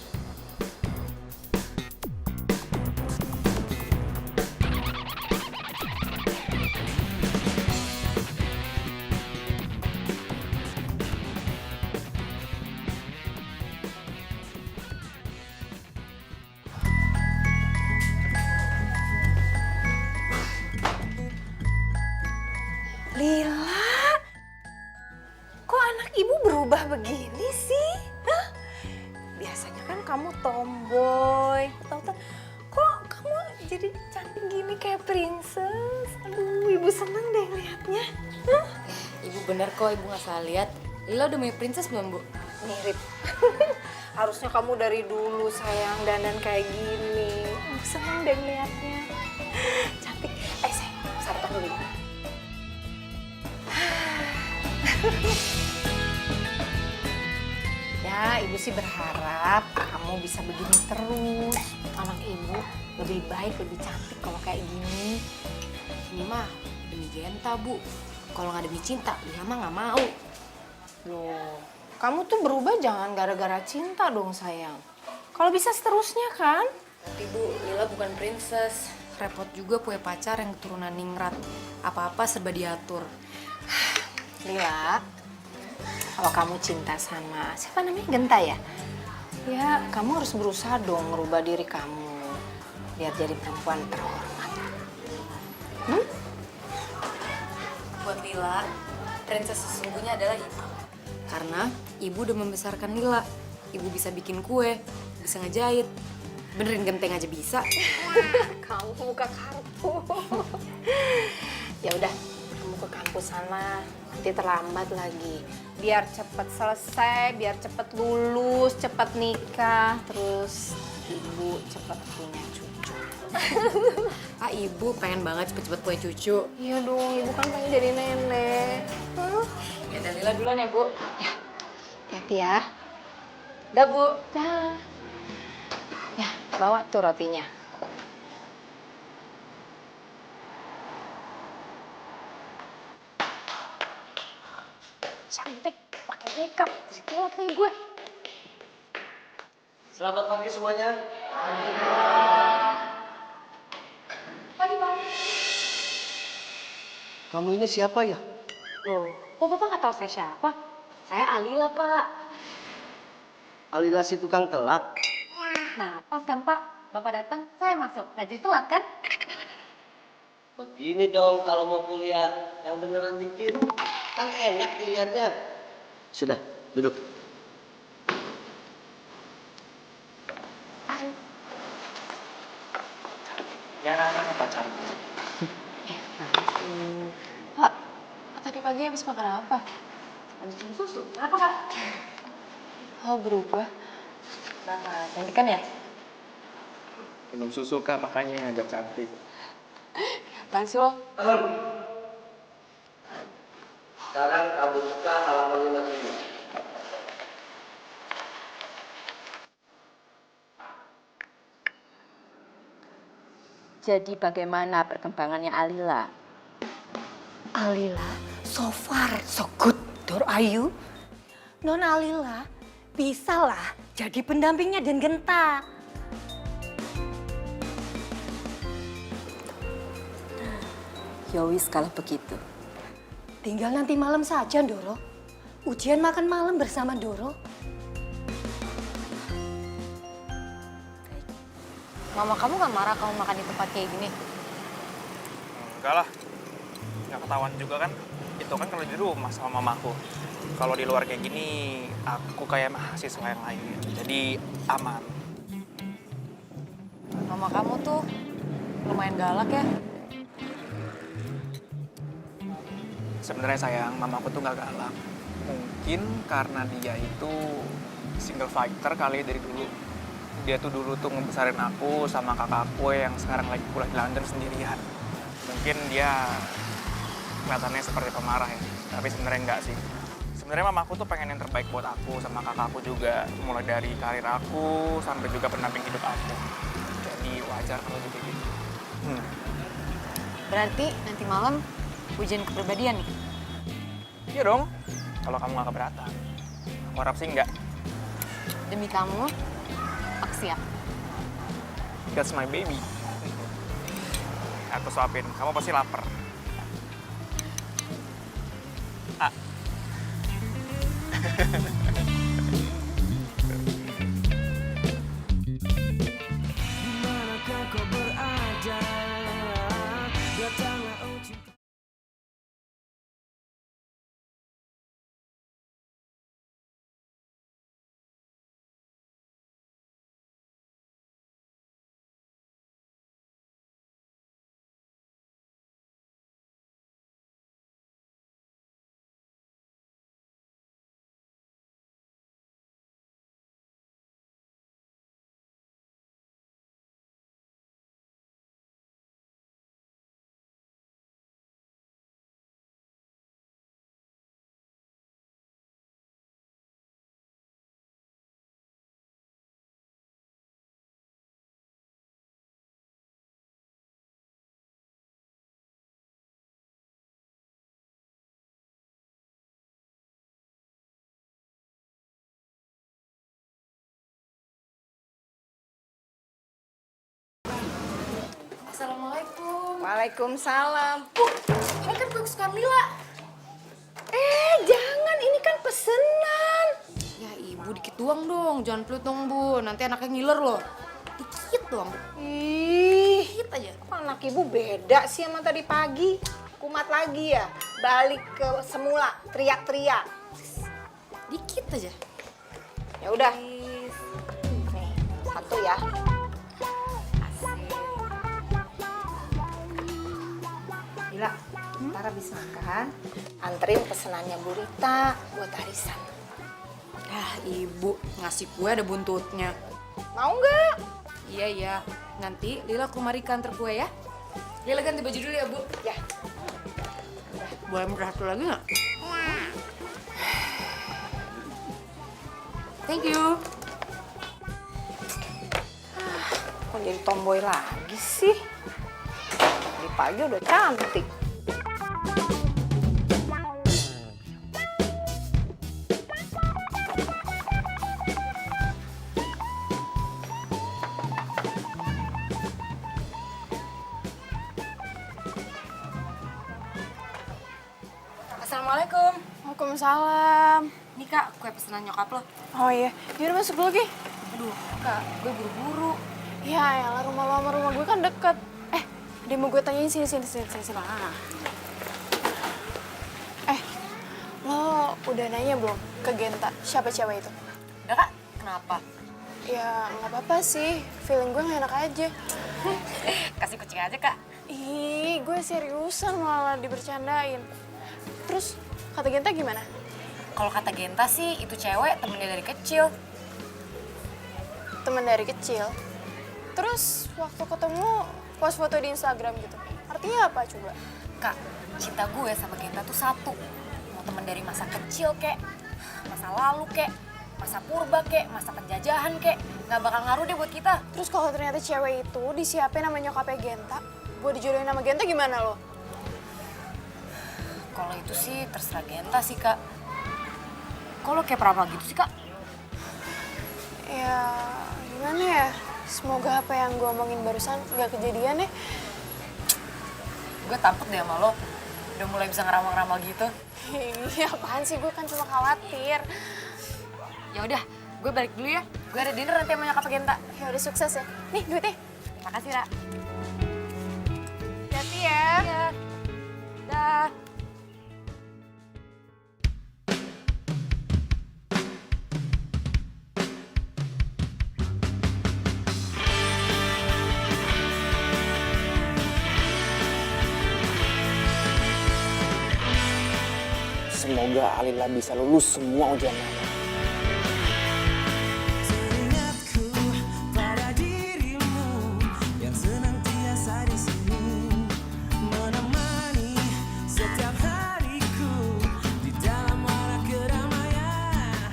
Lila, kok anak ibu berubah begini sih? Hah? Biasanya kan kamu tomboy, tahu-tahu kok kamu jadi cantik gini kayak princess. Aduh, ibu seneng deh liatnya. Hah? Ibu bener kok, ibu gak salah lihat. Lila udah punya princess belum, Bu? Mirip. Harusnya kamu dari dulu sayang dandan kayak gini. Ibu seneng deh liatnya. Cantik. Sayang, sarapan dulu. Ya, ibu sih berharap kamu bisa begini terus. Anak ibu lebih baik, lebih cantik kalau kayak gini. Ini mah demi Genta, Bu. Kalau nggak demi cinta, Lila mah nggak mau. Loh, kamu tuh berubah jangan gara-gara cinta dong sayang. Kalau bisa seterusnya kan? Tapi Bu, Lila bukan princess. Repot juga punya pacar yang keturunan ningrat. Apa-apa serba diatur. Lila, kalau kamu cinta sama siapa namanya Genta ya? Ya, kamu harus berusaha dong ngerubah diri kamu biar jadi perempuan terhormat. Buat Lila, princess sesungguhnya adalah ibu. Karena ibu udah membesarkan Lila. Ibu bisa bikin kue, bisa ngejahit. Benerin genteng aja bisa. Kamu buka kartu. Ya udah, kamu ke kampus sana. Nanti terlambat lagi. Biar cepet selesai, biar cepet lulus, cepet nikah, terus ibu cepet punya cucu. Ibu pengen banget cepet-cepet punya cucu. Iya dong, ibu kan pengen jadi nenek. Ya dan Lila duluan ya, Bu. Ya, hati ya. Dah, Bu. Dah. Ya, bawa tuh rotinya. Cantik, pakai makeup, sekilat kayak gue. Selamat pagi semuanya. Pagi, Pak. Kamu ini siapa ya? Loh, kok Bapak nggak tahu saya siapa? Saya Alila, Pak. Alila si tukang telak. Nah, pas kan, Pak. Bapak datang, saya masuk. Nggak jadi telat, kan? Begini dong kalau mau kuliah yang beneran dikit. Kan enak dilihatnya. Sudah, duduk. Ya, namanya pacar. Pak, tadi pagi habis makan apa? Habis minum susu. Kenapa, Kak? Oh, berubah. Nah, cantik kan ya? Minum susu Kak, makanya agak cantik. Apaan sih lo? Sekarang kamu buka halaman 55. Jadi bagaimana perkembangannya Alila? Alila, so far so good, Dor Ayu. Non Alila bisalah jadi pendampingnya Den Genta. Yowis kalau begitu. Tinggal nanti malam saja, Doro. Ujian makan malam bersama Doro. Mama kamu gak marah kamu makan di tempat kayak gini? Enggak lah. Nggak ketahuan juga kan. Itu kan kalau di rumah sama mamaku. Kalau di luar kayak gini, aku kayak mahasiswa yang lain. Jadi aman. Mama kamu tuh lumayan galak ya. Sebenarnya sayang, mamaku tuh nggak galak. Mungkin karena dia itu single fighter kali dari dulu. Dia tuh dulu tuh ngebesarin aku sama kakakku yang sekarang lagi kuliah di London sendirian. Mungkin dia kelihatannya seperti pemarah ya, tapi sebenarnya enggak sih. Sebenarnya mamaku tuh pengen yang terbaik buat aku sama kakakku juga, mulai dari karir aku sampai juga pendamping hidup aku. Jadi wajar kalau juga gitu. Berarti nanti malam ujian kepribadian nih? Iya dong, kalau kamu nggak keberatan. Aku harap sih enggak. Demi kamu, aku siap. That's my baby. Aku suapin, kamu pasti lapar. Ah. Dimanakah kau berada? Datanglah oh cinta. Assalamualaikum. Waalaikumsalam. Ini kan kue kesukaan Lila. Jangan, ini kan pesenan. Ya ibu dikit doang dong, jangan pelit dong bu. Nanti anaknya ngiler loh. Dikit doang. Ih, Dikit aja. anak ibu beda sih sama tadi pagi. Kumat lagi ya, balik ke semula, teriak-teriak. Dikit aja. Ya udah. Nih, satu ya. Gila, ntar habis makan, anterin pesenannya Bu Rita buat arisan. Ah ibu, ngasih kue ada buntutnya. Mau nggak? Iya, nanti Lila ke rumah Rika antar kue ya. Lila ganti baju dulu ya bu. Ya. Boleh minta satu lagi nggak? Thank you. Kok jadi tomboy lagi sih? Di pagi udah cantik. Assalamualaikum. Waalaikumsalam. Nih kak, kue pesanan nyokap lo. Oh iya, yaudah masuk dulu, Ki. Aduh kak, gue buru-buru. Ya elah, rumah lo sama rumah gue kan deket. Dia mau gue tanyain sini. Lo udah nanya belum ke Genta siapa cewek itu? Udah kak, kenapa? Ya nggak apa-apa sih, feeling gue nggak enak aja. Kasih kucing aja kak. Ih, gue seriusan malah dibercandain. Terus kata Genta gimana? Kalau kata Genta sih, itu cewek temennya dari kecil. Temen dari kecil. Terus waktu ketemu post foto di Instagram gitu. Artinya apa coba? Kak, cinta gue sama Genta tuh satu. Mau temen dari masa kecil kek, masa lalu kek, masa purba kek, masa penjajahan kek. Nggak bakal ngaruh deh buat kita. Terus kalau ternyata cewek itu disiapin sama nyokapnya Genta, gue dijodohin sama Genta gimana lo? Kalau itu sih terserah Genta sih, Kak. Kok lo kayak peramal gitu sih, Kak? Ya, gimana ya? Semoga apa yang gue omongin barusan gak kejadian ya. Gue takut deh sama lo. Udah mulai bisa ngeramal-ngeramal gitu. Iya, apaan sih? Gue kan cuma khawatir. Ya udah, gue balik dulu ya. Gue ada dinner nanti sama nyokap Genta. Ya udah, sukses ya. Nih, duitnya. Makasih, Ra. Hati ya. Iya. Dah. Semoga Alila bisa lulus semua ujian mama. Teringatku pada dirimu yang senantiasa di sini menemani setiap hariku di dalam warna keramaian.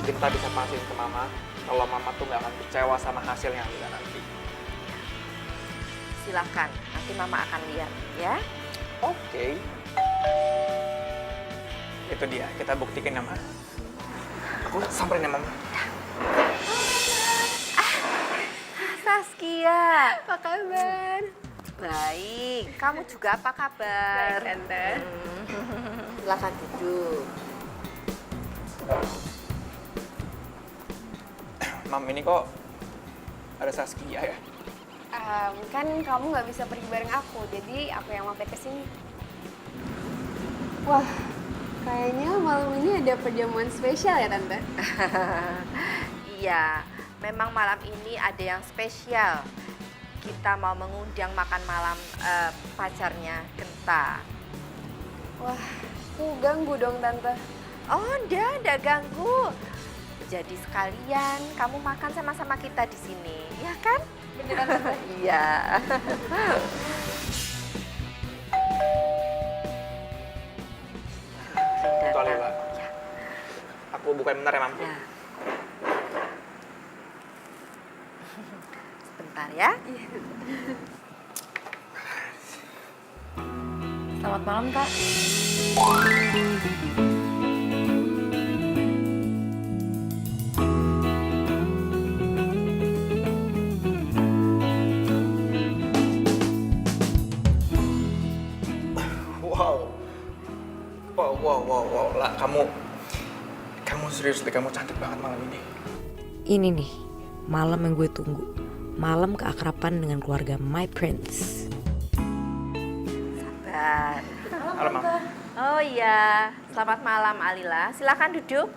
Kita bisa pastiin ke mama kalau mama tuh nggak akan kecewa sama hasilnya Alila nanti. Silahkan, nanti mama akan lihat ya. Oke. Itu dia, kita buktikan ya, Ma. Aku samperin ya, Mama. Saskia, Apa kabar? baik. Kamu juga apa kabar? Baik, Tante. Silakan duduk. Mam, ini kok ada Saskia ya? Kan kamu nggak bisa pergi bareng aku, jadi aku yang mampir ke sini. Wah, kayaknya malam ini ada perjamuan spesial ya, Tante? Iya, memang malam ini ada yang spesial. Kita mau mengundang makan malam pacarnya Genta. Wah, aku ganggu dong, Tante. Oh, enggak ganggu. Jadi sekalian kamu makan sama-sama kita di sini, ya kan? Beneran, Tante? Iya. Itu Alila. Aku bukain bentar ya, Mam. Ya. Sebentar ya. Selamat malam, Kak. Wow, lah kamu serius deh, kamu cantik banget malam ini. Ini nih, malam yang gue tunggu. Malam keakraban dengan keluarga My Prince. Sabar. Halo, Mam. Oh iya, selamat malam Alila. Silakan duduk.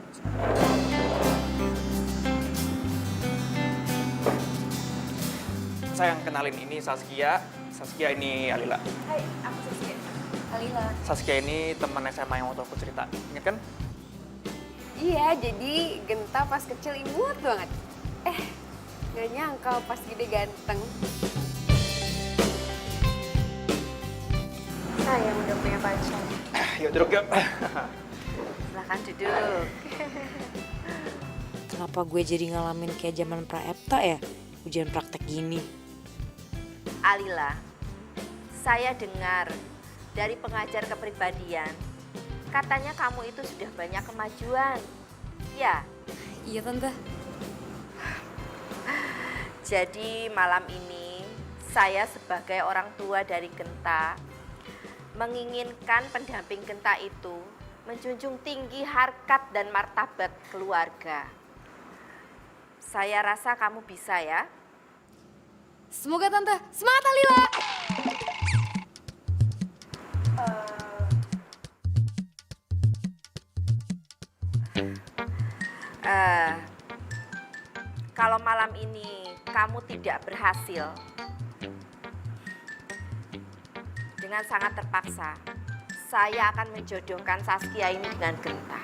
Saya yang kenalin, ini Saskia. Saskia ini Alila. Hai, aku Saskia. Alila. Saskia ini teman SMA yang waktu aku cerita. Ingat kan? Iya, jadi Genta pas kecil imut banget. Gak nyangka pas gede ganteng. Saya udah punya pacar. Yuk duduk yuk. Silakan duduk. Kenapa gue jadi ngalamin kayak zaman pra-EPTA ya? Ujian praktek gini. Alila, saya dengar dari pengajar kepribadian, katanya kamu itu sudah banyak kemajuan. Ya? Iya, Tante. Jadi malam ini saya sebagai orang tua dari Genta menginginkan pendamping Genta itu menjunjung tinggi harkat dan martabat keluarga. Saya rasa kamu bisa ya. Semoga, Tante. Semangat, Alila! Kalau malam ini kamu tidak berhasil, dengan sangat terpaksa, saya akan menjodohkan Saskia ini dengan Genta.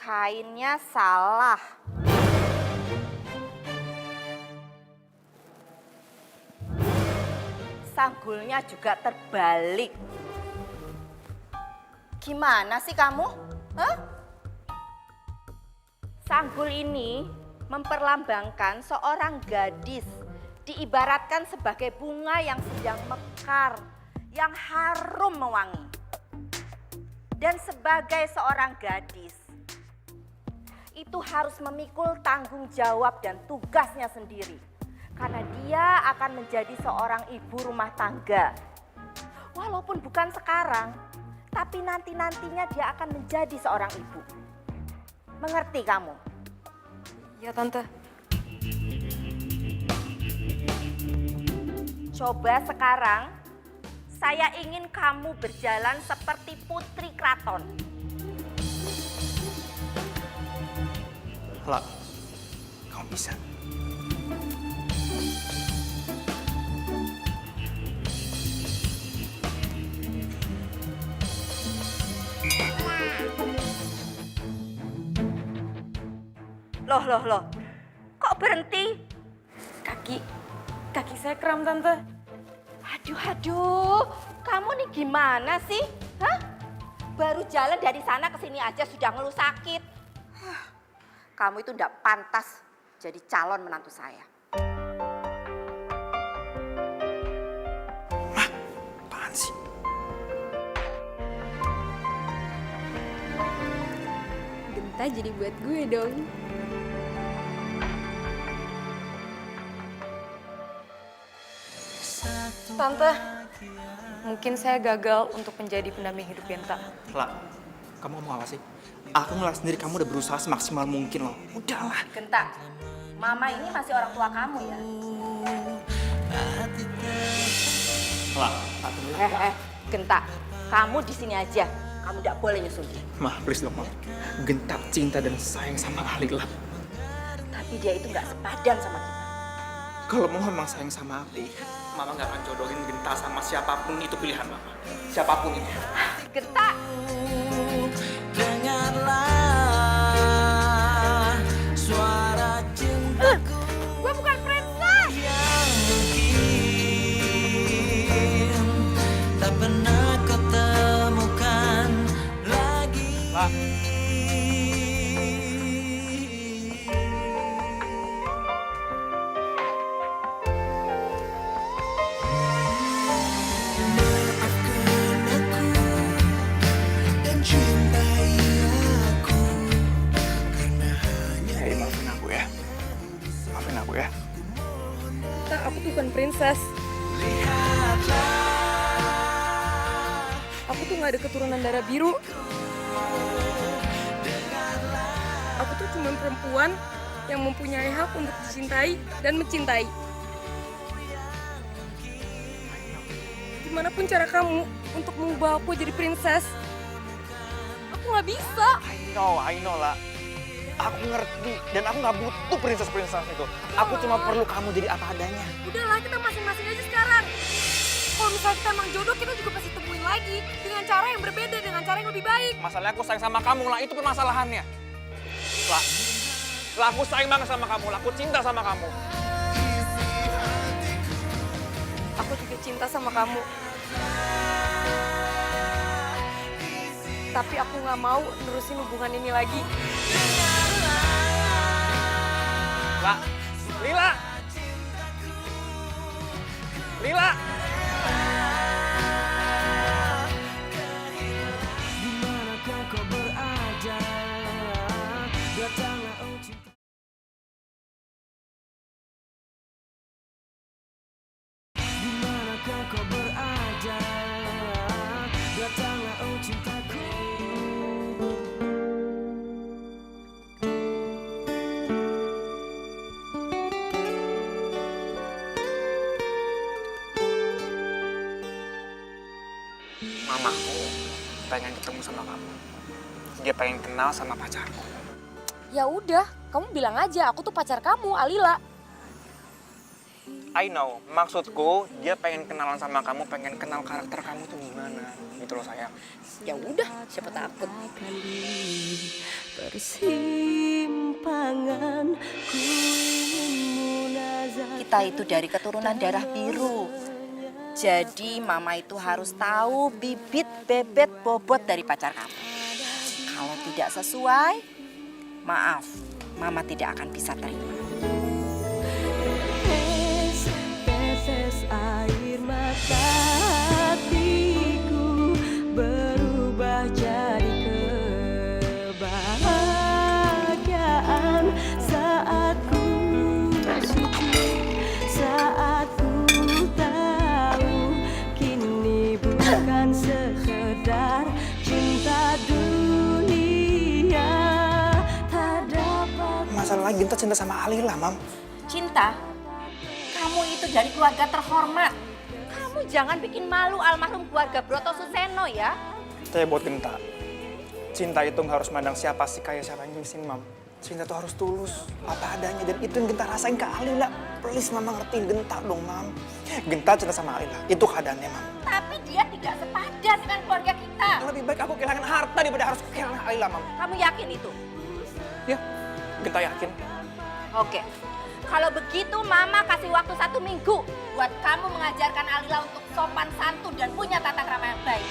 Kainnya salah. Sanggulnya juga terbalik. Gimana sih kamu? Hah? Sanggul ini memperlambangkan seorang gadis, diibaratkan sebagai bunga yang sedang mekar, yang harum mewangi. Dan sebagai seorang gadis, itu harus memikul tanggung jawab dan tugasnya sendiri. Karena dia akan menjadi seorang ibu rumah tangga. Walaupun bukan sekarang, tapi nanti-nantinya dia akan menjadi seorang ibu. Mengerti kamu? Ya, Tante. Coba sekarang, saya ingin kamu berjalan seperti putri keraton. La, kamu bisa. Loh. Kok berhenti? Kaki saya kram, Tante. Aduh. Kamu nih gimana sih? Hah? Baru jalan dari sana ke sini aja sudah ngeluh sakit. Kamu itu enggak pantas jadi calon menantu saya. Apaan sih? Genta jadi buat gue dong. Tante, mungkin saya gagal untuk menjadi pendamping hidup Genta. La, kamu ngomong apa sih? Aku ngeliat sendiri kamu udah berusaha semaksimal mungkin loh. Udahlah. Genta, Mama ini masih orang tua kamu ya. La, Genta, kamu di sini aja. Kamu tidak boleh nyusul dia. Ma, please dong, Ma. Genta cinta dan sayang sama Ali, La. Tapi dia itu nggak sepadan sama kita. Kalau mau memang sayang sama Ali, Mama nggak akan jodohin Genta sama siapapun, itu pilihan Mama. Siapapun itu. Genta! Dengarlah suara cintaku. Gue bukan princess! Yang mungkin tak pernah kau temukan lagi. La. Maafin aku ya. Tak, aku tuh bukan princess. Aku tuh gak ada keturunan darah biru. Aku tuh cuma perempuan yang mempunyai hak untuk dicintai dan mencintai. Gimanapun cara kamu untuk mengubah aku jadi princess, aku gak bisa. I know lah. Aku ngerti dan aku nggak butuh princess itu. Aku cuma perlu kamu jadi apa adanya. Udahlah, kita masing-masing aja sekarang. Kalau misalnya kita emang jodoh, kita juga pasti temuin lagi. Dengan cara yang berbeda, dengan cara yang lebih baik. Masalahnya aku sayang sama kamu lah, itu permasalahannya. Lah, aku sayang banget sama kamu, lah aku cinta sama kamu. Aku juga cinta sama kamu. Tapi aku nggak mau nerusin hubungan ini lagi. Lah, Lila! Lila! Dimanakah kau berada? Datanglah oh cinta. Dimanakah kau berada? Datanglah oh cintaku. Mamaku pengen ketemu sama kamu. Dia pengen kenal sama pacarku. Ya udah, kamu bilang aja aku tuh pacar kamu, Alila. I know, maksudku dia pengen kenalan sama kamu, pengen kenal karakter kamu tuh gimana. Gitu loh sayang. Ya udah, siapa takut. persimpangan ku ingin munazah. Kita itu dari keturunan darah biru. Jadi mama itu harus tahu bibit, bebet, bobot dari pacar kamu. Kalau tidak sesuai, maaf, mama tidak akan bisa terima. Tetes air mata hatiku berubah jadi kebahagiaan saat ku sujud, saat ku tahu kini bukan sekedar cinta dunia tak dapat. Masalahnya Ginta cinta sama Alila, Mam. Cinta? Kamu itu dari keluarga terhormat. Kamu jangan bikin malu almarhum keluarga Broto Suseno ya. Tapi buat Genta, cinta itu nggak harus mandang siapa sih kaya siapa yang sini, Mam. Cinta itu harus tulus, apa adanya. Dan itu yang Genta rasain ke Alila. Please, Mama ngertiin Genta dong, Mam. Genta cinta sama Alila, itu keadaannya, Mam. Tapi dia tidak sepadan dengan keluarga kita. Lebih baik aku kehilangan harta daripada harus kehilangan Alila, Mam. Kamu yakin itu? Ya, Genta yakin. Oke. Kalau begitu Mama kasih waktu 1 minggu buat kamu mengajarkan Alila untuk sopan santun dan punya tata krama yang baik.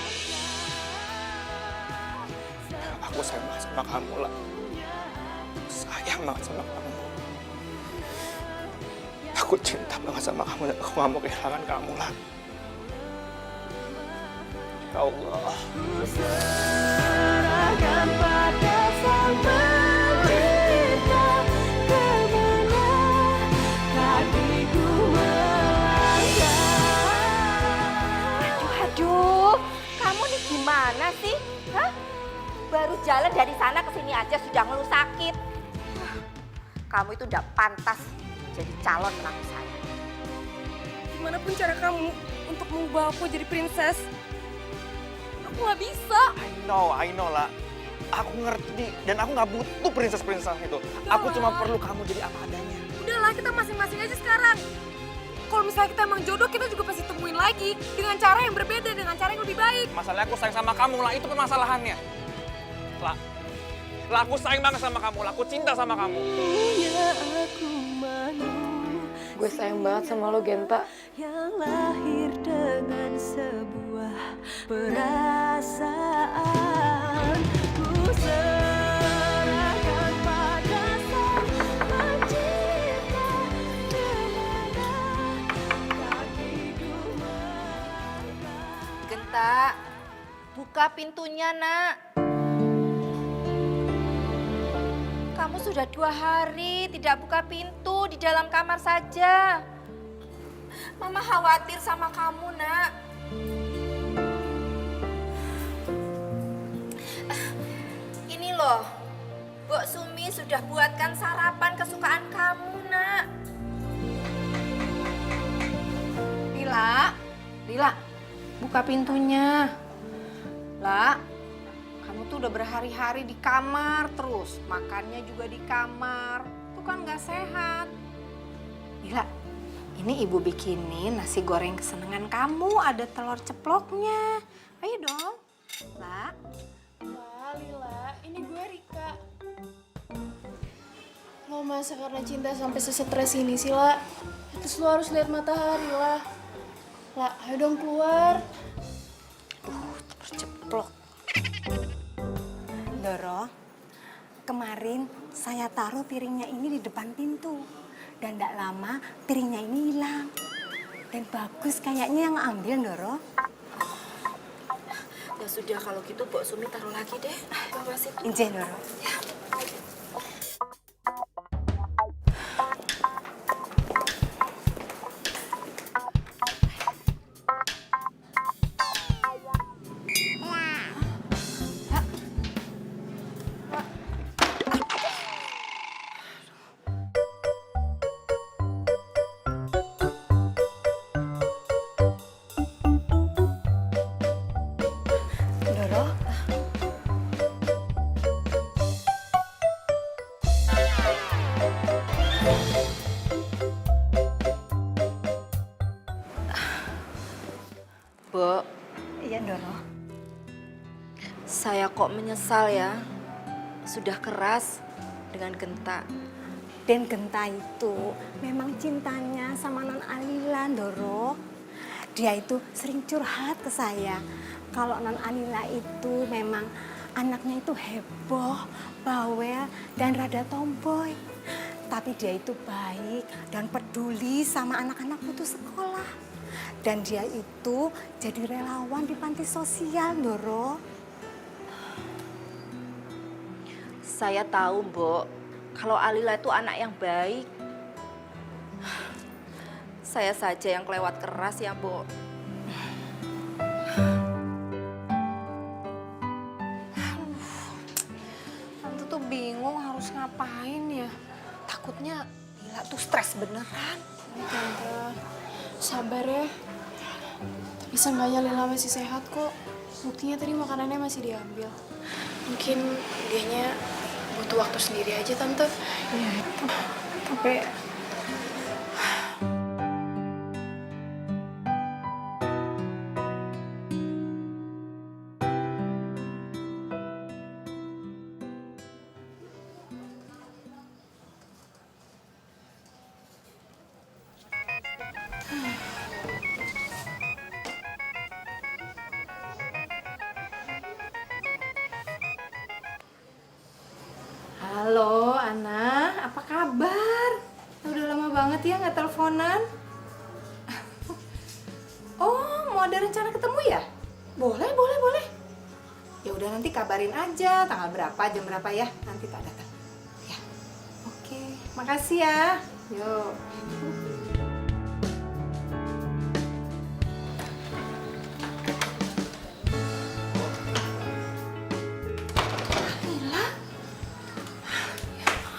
Aku sayang banget sama kamu, lah. Sayang banget sama kamu. Aku cinta banget sama kamu dan aku gak mau kehilangan kamu, lah. Ya Allah. Serahkan pada sang pencipta, kemana kakiku melangkah. Aduh, kamu nih gimana sih? Hah? Baru jalan dari sana ke sini aja sudah ngeluh sakit. Kamu itu udah pantas jadi calon menantu saya. Gimana pun cara kamu untuk mengubah aku jadi princess, aku nggak bisa. I know lah. Aku ngerti dan aku nggak butuh princess itu. Aku cuma perlu kamu jadi apa adanya. Udahlah, kita masing-masing aja sekarang. Kalau misalnya kita emang jodoh, kita juga pasti temuin lagi dengan cara yang berbeda, dengan cara yang lebih baik. Masalahnya aku sayang sama kamu, lah. Itu permasalahannya. Lah, aku sayang banget sama kamu, lah. Aku cinta sama kamu. Gue sayang banget sama lo, Genta. Yang lahir dengan sebuah perasaan, ku serahkan pada sang pencipta, kemana kakiku melangkah. Genta, buka pintunya, Nak. Kamu sudah 2 hari tidak buka pintu, di dalam kamar saja. Mama khawatir sama kamu, Nak. Ini loh, Mbok Sumi sudah buatkan sarapan kesukaan kamu, Nak. Lila, buka pintunya. Lah, kamu tuh udah berhari-hari di kamar terus. Makannya juga di kamar. Itu kan gak sehat. Lila, ini ibu bikinin nasi goreng kesenangan kamu. Ada telur ceploknya. Ayo dong. Lah. Lila, ini gue Rika. Lo masa karena cinta sampai sesetres ini sih, La? Terus lo harus lihat matahari, lah. La, ayo dong keluar. Telur ceplok. Doro, kemarin saya taruh piringnya ini di depan pintu. Dan tidak lama piringnya ini hilang. Dan bagus kayaknya yang ambil, Doro. Ya sudah, kalau gitu Mbok Sumi taruh lagi deh. Bawa situ. Injih, Doro. Ya. Bo, Iya, Doro. saya kok menyesal ya. sudah keras dengan Genta. Dan Genta itu memang cintanya sama Non Alila, Doro. Dia itu sering curhat ke saya. Kalau Non Alila itu memang anaknya itu heboh, bawel, dan rada tomboy. Tapi dia itu baik dan peduli sama anak-anak putus sekolah. Dan dia itu jadi relawan di panti sosial, Doro. Saya tahu, Mbok, kalau Alila itu anak yang baik. Saya saja yang kelewat keras ya, Mbok. Tante tuh bingung harus ngapain ya. Takutnya Lila tuh stres beneran. Tante, sabar ya. Tapi seenggaknya Lila masih sehat kok. Buktinya tadi makanannya masih diambil. Mungkin dianya butuh waktu sendiri aja, Tante. Iya, tapi Halo, Ana. Apa kabar? Udah lama banget ya nggak teleponan. Oh, mau ada rencana ketemu ya? Boleh, boleh, boleh. Ya udah nanti kabarin aja tanggal berapa, jam berapa ya. Nanti tak datang. Ya. Oke, makasih ya. Yuk.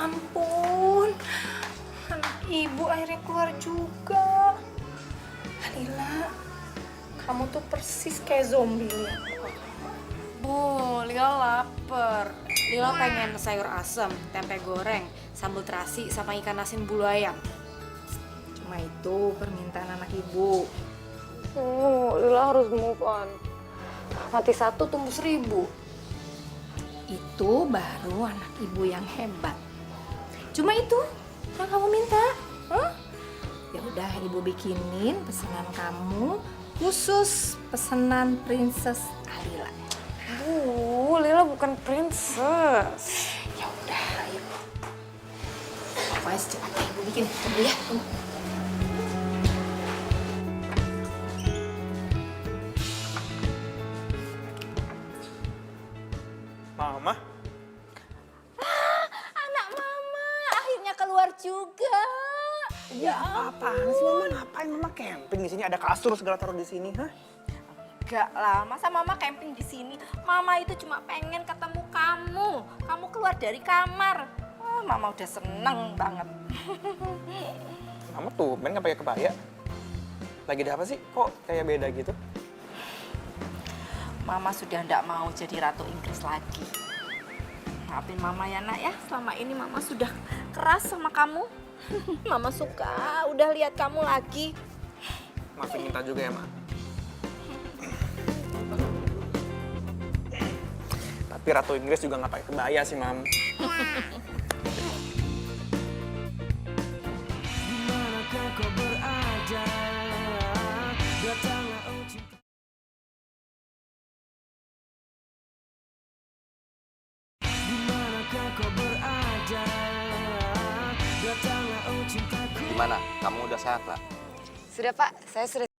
ampun. Anak ibu akhirnya keluar juga. Lila, kamu tuh persis kayak zombie lihat. Bu, Lila lapar. Lila pengen sayur asem, tempe goreng, sambal terasi, sama ikan asin bulu ayam. Cuma itu permintaan anak ibu. Lila harus move on. Mati satu tumbuh 1000. Itu baru anak ibu yang hebat. Cuma itu yang kamu minta. Hah? Ya udah ibu bikinin pesanan kamu khusus pesanan Princess Alila. Bu, Lila bukan princess. Ya udah, ayo. Pokoknya secepatnya ibu bikin. Tunggu ya, tunggu. Mama? Anak Mama akhirnya keluar juga. Ya apaan sih Mama? Ngapain Mama camping di sini? Ada kasur segala taruh di sini, hah? Enggak lah, masa Mama camping di sini? Mama itu cuma pengen ketemu kamu. Kamu keluar dari kamar. Oh, Mama udah seneng banget. Mama tuh main nggak pakai kebaya? Lagi ada apa sih? Kok kayak beda gitu? Mama sudah ndak mau jadi ratu Inggris lagi. Maafin Mama ya nak ya, selama ini Mama sudah keras sama kamu. Mama suka udah lihat kamu lagi. Maafin Minta juga ya, Ma. Tapi Ratu Inggris juga nggak pakai kebaya sih, Mam. Dimanakah kau berada? Datanglah oh cinta. Dimanakah kau berada? Datanglah oh cintaku. Gimana? Kamu udah sehat, Pak? Sudah Pak, saya sudah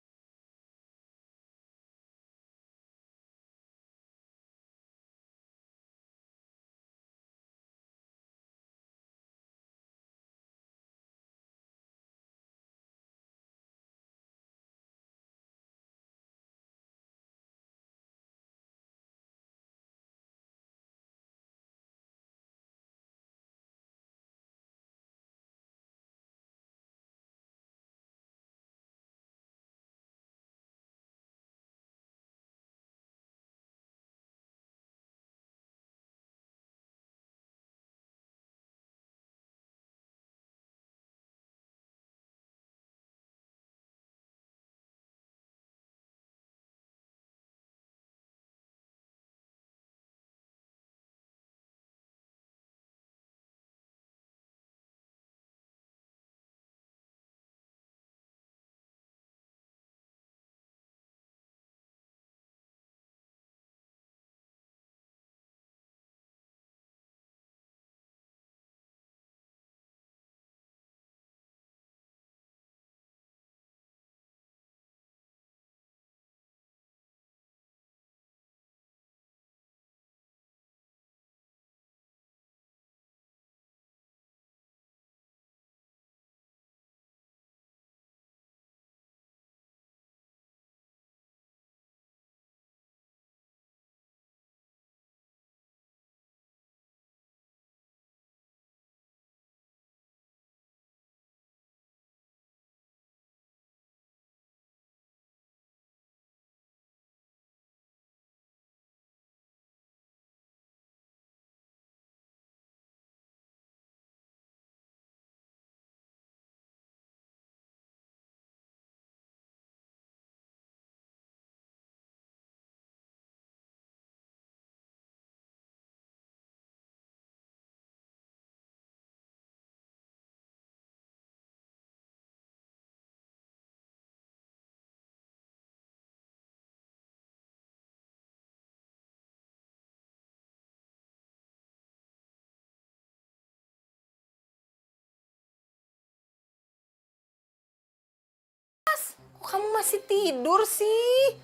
Mas, kok kamu masih tidur sih?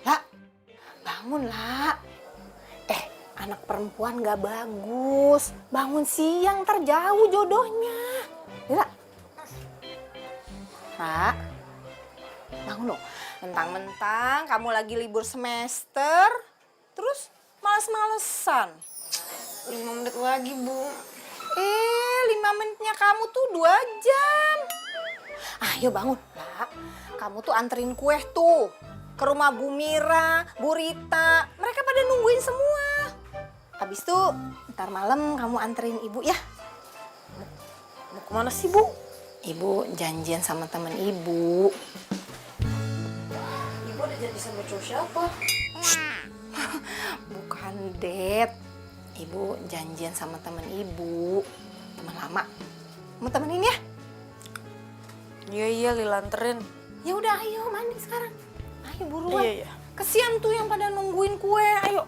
Lah, bangun lah. Anak perempuan gak bagus. Bangun siang, ntar jauh jodohnya. Lila. Ra, bangun loh. Mentang-mentang kamu lagi libur semester, terus males-malesan. 5 menit lagi, Bu. 5 menitnya kamu tuh 2 jam. Ayo bangun, lah. Kamu tuh anterin kue tuh ke rumah Bu Mira, Bu Rita. Mereka pada nungguin semua. Habis itu ntar malam kamu anterin Ibu ya. Mau kemana sih, Bu? Ibu janjian sama temen Ibu. Ibu udah janji sama cowok siapa? Bukan, Det. Ibu janjian sama temen Ibu. Teman lama. Mau temenin ya? Iya, Lila anterin. Ya udah, ayo mandi sekarang. Ayo buruan. Iya. Kesian tuh yang pada nungguin kue. Ayo.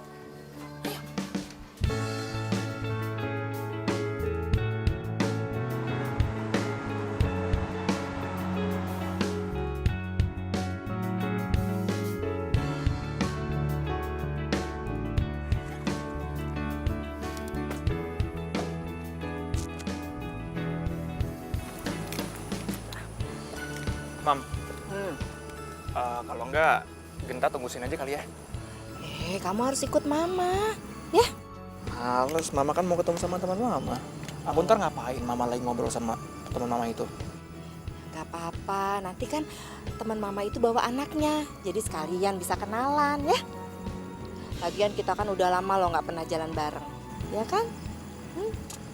Mam, kalau enggak, Genta tunggu sini aja kali ya. Kamu harus ikut Mama, ya? Males, Mama kan mau ketemu sama teman Mama. Aku ntar ngapain Mama lagi ngobrol sama teman Mama itu? Gak apa-apa, nanti kan teman Mama itu bawa anaknya, jadi sekalian bisa kenalan, ya? Lagian kita kan udah lama loh nggak pernah jalan bareng, ya kan?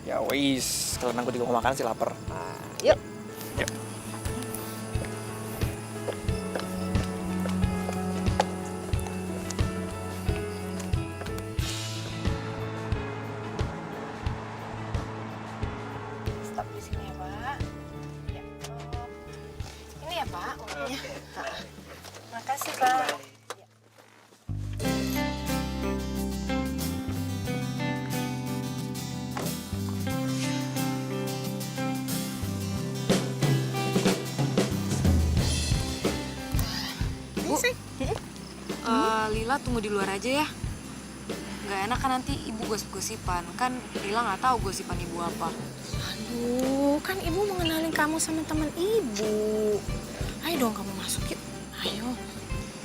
Ya wis, kalian aku juga mau makan sih lapar. Yuk. Yuk. Stop di sini ya, Pak. Ya, ini ya, Pak, uangnya. Makasih, Pak. Lila tunggu di luar aja ya. Gak enak kan nanti ibu gosip-gosipan. Kan Lila nggak tahu gosipan ibu apa. Aduh, kan Ibu mau ngenalin kamu sama teman Ibu. Ayo dong kamu masuk yuk. Ayo.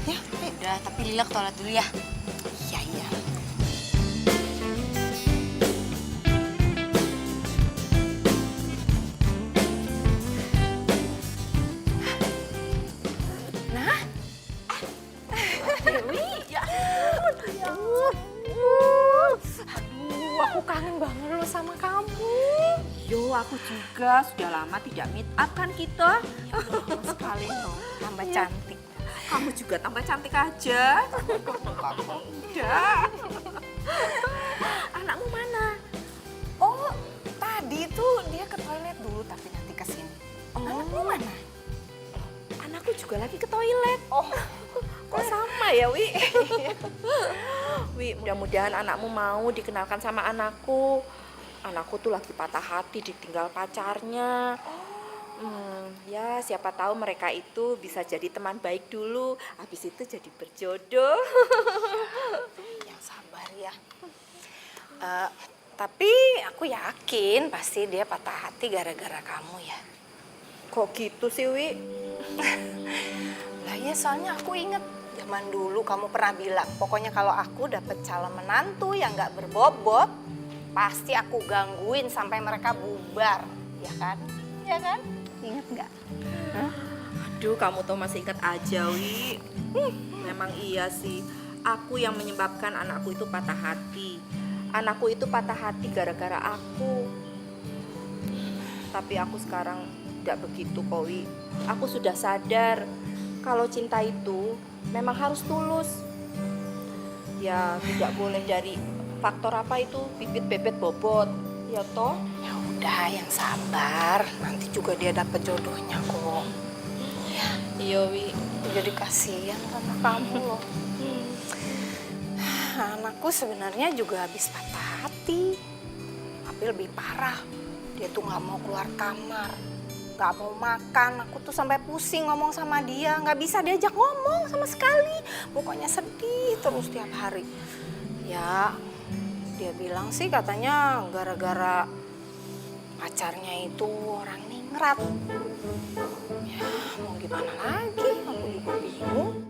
Ya, ayo. Udah, tapi Lila ke toilet dulu ya. Iya, iya. Nah. Dewi, ya ampun. Ya ampun. Aduh, aku kangen banget loh sama kamu. Yo, aku juga sudah lama tidak meet up kan kita. Sekali loh, tambah cantik. Kamu juga tambah cantik aja. Kamu udah. Anakmu mana? Oh, tadi tuh dia ke toilet dulu tapi nanti ke sini. Anakmu mana? Anakku juga lagi ke toilet. Oh, kok sama ya, Wi? Wi, mudah-mudahan anakmu mau dikenalkan sama anakku. Anakku tuh lagi patah hati ditinggal pacarnya. Ya siapa tahu mereka itu bisa jadi teman baik dulu, habis itu jadi berjodoh. Yang sabar ya. Tapi aku yakin pasti dia patah hati gara-gara kamu ya. Kok gitu sih, Wi? Lah ya soalnya aku inget zaman dulu kamu pernah bilang, pokoknya kalau aku dapet calon menantu yang gak berbobot, pasti aku gangguin sampai mereka bubar, ya kan? Ya kan? Ingat nggak? Aduh, kamu tuh masih ingat aja, Wi. Memang iya sih, aku yang menyebabkan anakku itu patah hati. Anakku itu patah hati gara-gara aku. Tapi aku sekarang tidak begitu, kok, Wi. Aku sudah sadar kalau cinta itu memang harus tulus. Ya, tidak boleh dari faktor apa itu bibit bebet bobot, ya toh? Ya udah, yang sabar. Nanti juga dia dapet jodohnya kok. Ya, iya, Wi. Jadi kasihan sama kamu loh. Anakku sebenarnya juga habis patah hati, tapi lebih parah. Dia tuh nggak mau keluar kamar. Gak mau makan, aku tuh sampai pusing ngomong sama dia. Gak bisa diajak ngomong sama sekali. Pokoknya sedih terus tiap hari. Ya, dia bilang sih katanya gara-gara pacarnya itu orang ningrat. Ya, mau gimana lagi? Aku juga bingung.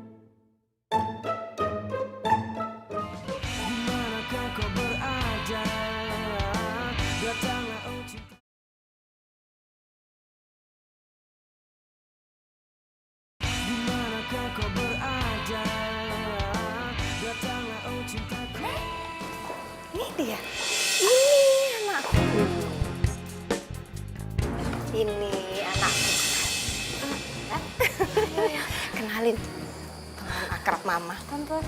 Dimanakah kau berada? Datanglah oh cinta. Dimanakah kau berada? Datanglah oh cintaku. Ini dia. Ini anakku. Ini anakku. Kenalin. Teman akrab mama. Tante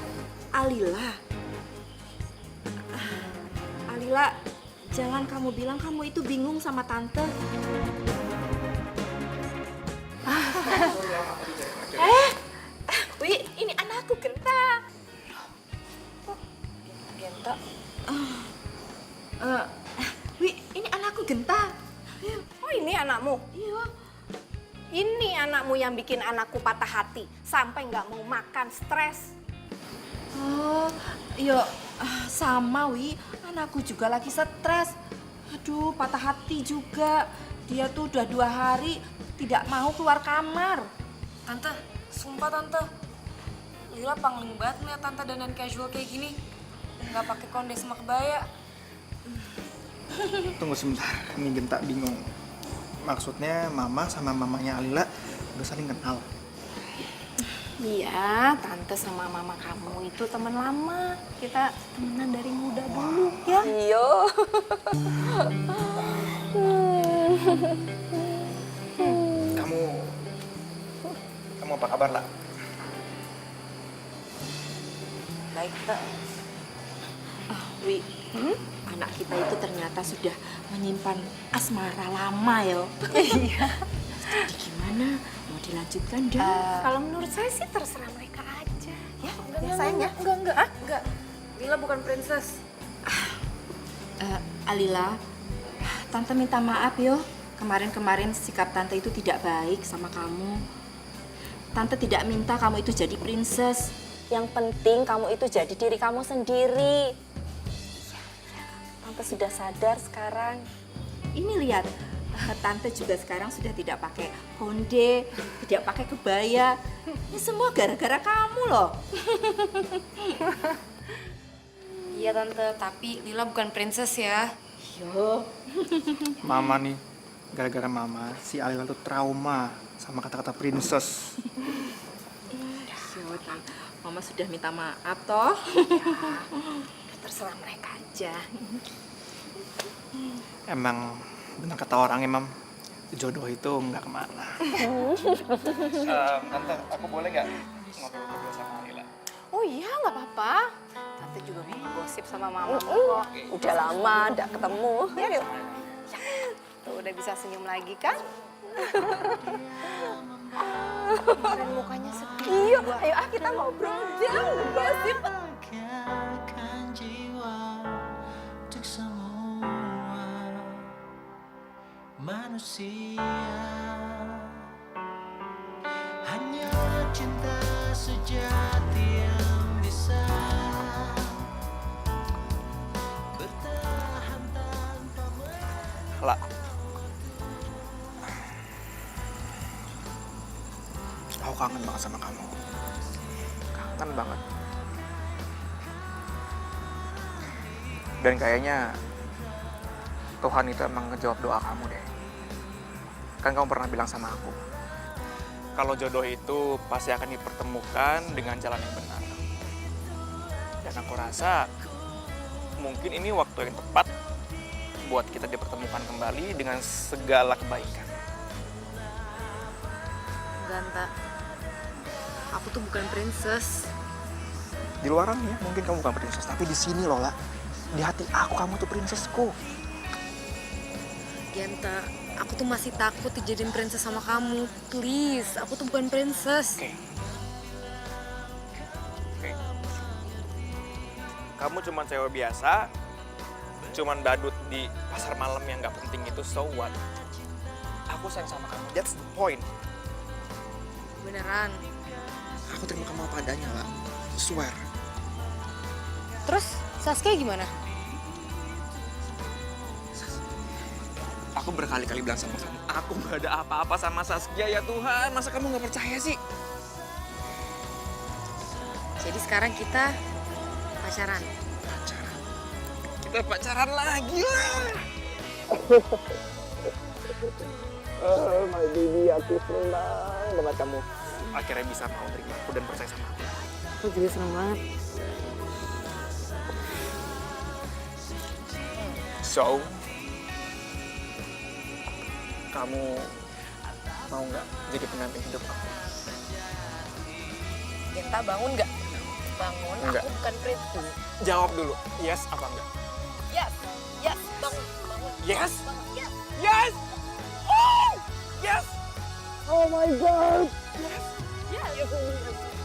Alila. Alila, jangan kamu bilang kamu itu bingung sama tante. Wi, ini anakku Genta. Genta. Wi, ini anakku Genta. Oh, ini anakmu? Iya. Ini anakmu yang bikin anakku patah hati sampai nggak mau makan, stres. Oh, iya sama Wi, anakku juga lagi stres. Aduh, patah hati juga. Dia tuh udah 2 hari tidak mau keluar kamar. Tante, sumpah tante. Lila pangling banget ngeliat tante dandan casual kayak gini. Nggak pakai konde sama kebaya. Tunggu sebentar, ini Genta bingung. Maksudnya mama sama mamanya Alila udah saling kenal. Iya, tante sama mama kamu itu teman lama. Kita temenan dari muda dulu, ya? Iya. Kamu apa kabar lah? Baik, Teh. Wi, anak kita itu ternyata sudah menyimpan asmara lama ya. Iya. Jadi gimana? Mau dilanjutkan dong? Kalau menurut saya sih terserah mereka aja. Ya, Enggak, sayang ya? Enggak. Lila bukan princess. Alila, Tante minta maaf yo. Kemarin-kemarin sikap Tante itu tidak baik sama kamu. Tante tidak minta kamu itu jadi princess. Yang penting kamu itu jadi diri kamu sendiri. Tante sudah sadar sekarang. Ini lihat, Tante juga sekarang sudah tidak pakai konde, tidak pakai kebaya. Ini semua gara-gara kamu loh. Iya tante, tapi Lila bukan princess ya. Yo. Mama nih, gara-gara mama, si Alila tuh trauma sama kata-kata princess. Mama sudah minta maaf toh. Ya, terserah mereka aja. Emang benar kata orang Mam, jodoh itu nggak kemana. Tante, aku boleh nggak ngobrol-ngobrol sama Alila? Oh iya, nggak apa-apa. Tante juga mau gosip sama mama kok. Udah lama nggak ketemu. Ya, yuk. Tuh udah bisa senyum lagi kan? Kemarin mukanya sedih. Iya, ayo kita ngobrol aja, gosip. Bahagiakan jiwa untuk semua manusia. Hanya cinta sejati yang bisa bertahan tanpa Lah, Aku kangen banget sama kamu. kangen banget. Dan kayaknya Tuhan itu emang ngejawab doa kamu deh. Kan kamu pernah bilang sama aku, kalau jodoh itu pasti akan dipertemukan dengan jalan yang benar. Dan aku rasa mungkin ini waktu yang tepat buat kita dipertemukan kembali dengan segala kebaikan. Ganta, aku tuh bukan princess. Di luaran ya, mungkin kamu bukan princess, tapi di sini loh lah, di hati aku kamu tuh princessku. Genta, aku tuh masih takut dijadiin princess sama kamu. Please, aku tuh bukan princess. Oke. Kamu cuma cewek biasa, cuman badut di pasar malam yang nggak penting itu, so what? Aku sayang sama kamu. That's the point. Beneran. Aku terima kamu apa adanya lah. Swear. Terus Saskia gimana? Aku berkali-kali bilang sama kamu, aku gak ada apa-apa sama Saskia ya Tuhan. Masa kamu gak percaya sih? Jadi sekarang kita pacaran. Kita pacaran lagi lah. Oh my baby, aku senang banget kamu Akhirnya bisa mau terima aku dan percaya sama aku. Aku juga seneng banget. So, kamu mau nggak jadi pendamping hidup aku? Genta bangun nggak? Bangun, Enggak. aku bukan Priti. Jawab dulu, yes apa enggak? Yes, yes, bangun, bangun. Yes? Bangun, yes. Yes! Oh! Yes! Oh my god. Yes.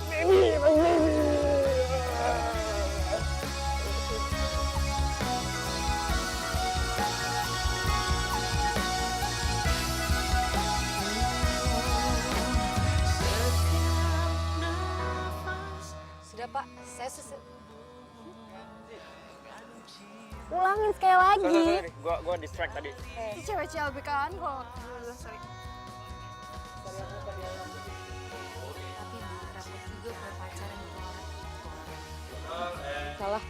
Baby, my baby. Sudah Pak, saya Ulangin sekali lagi. Sorry. Gua distract tadi. Si cewek CLB kan kok. Sorry. tapi repot juga berpacaran gitu orang. Salah.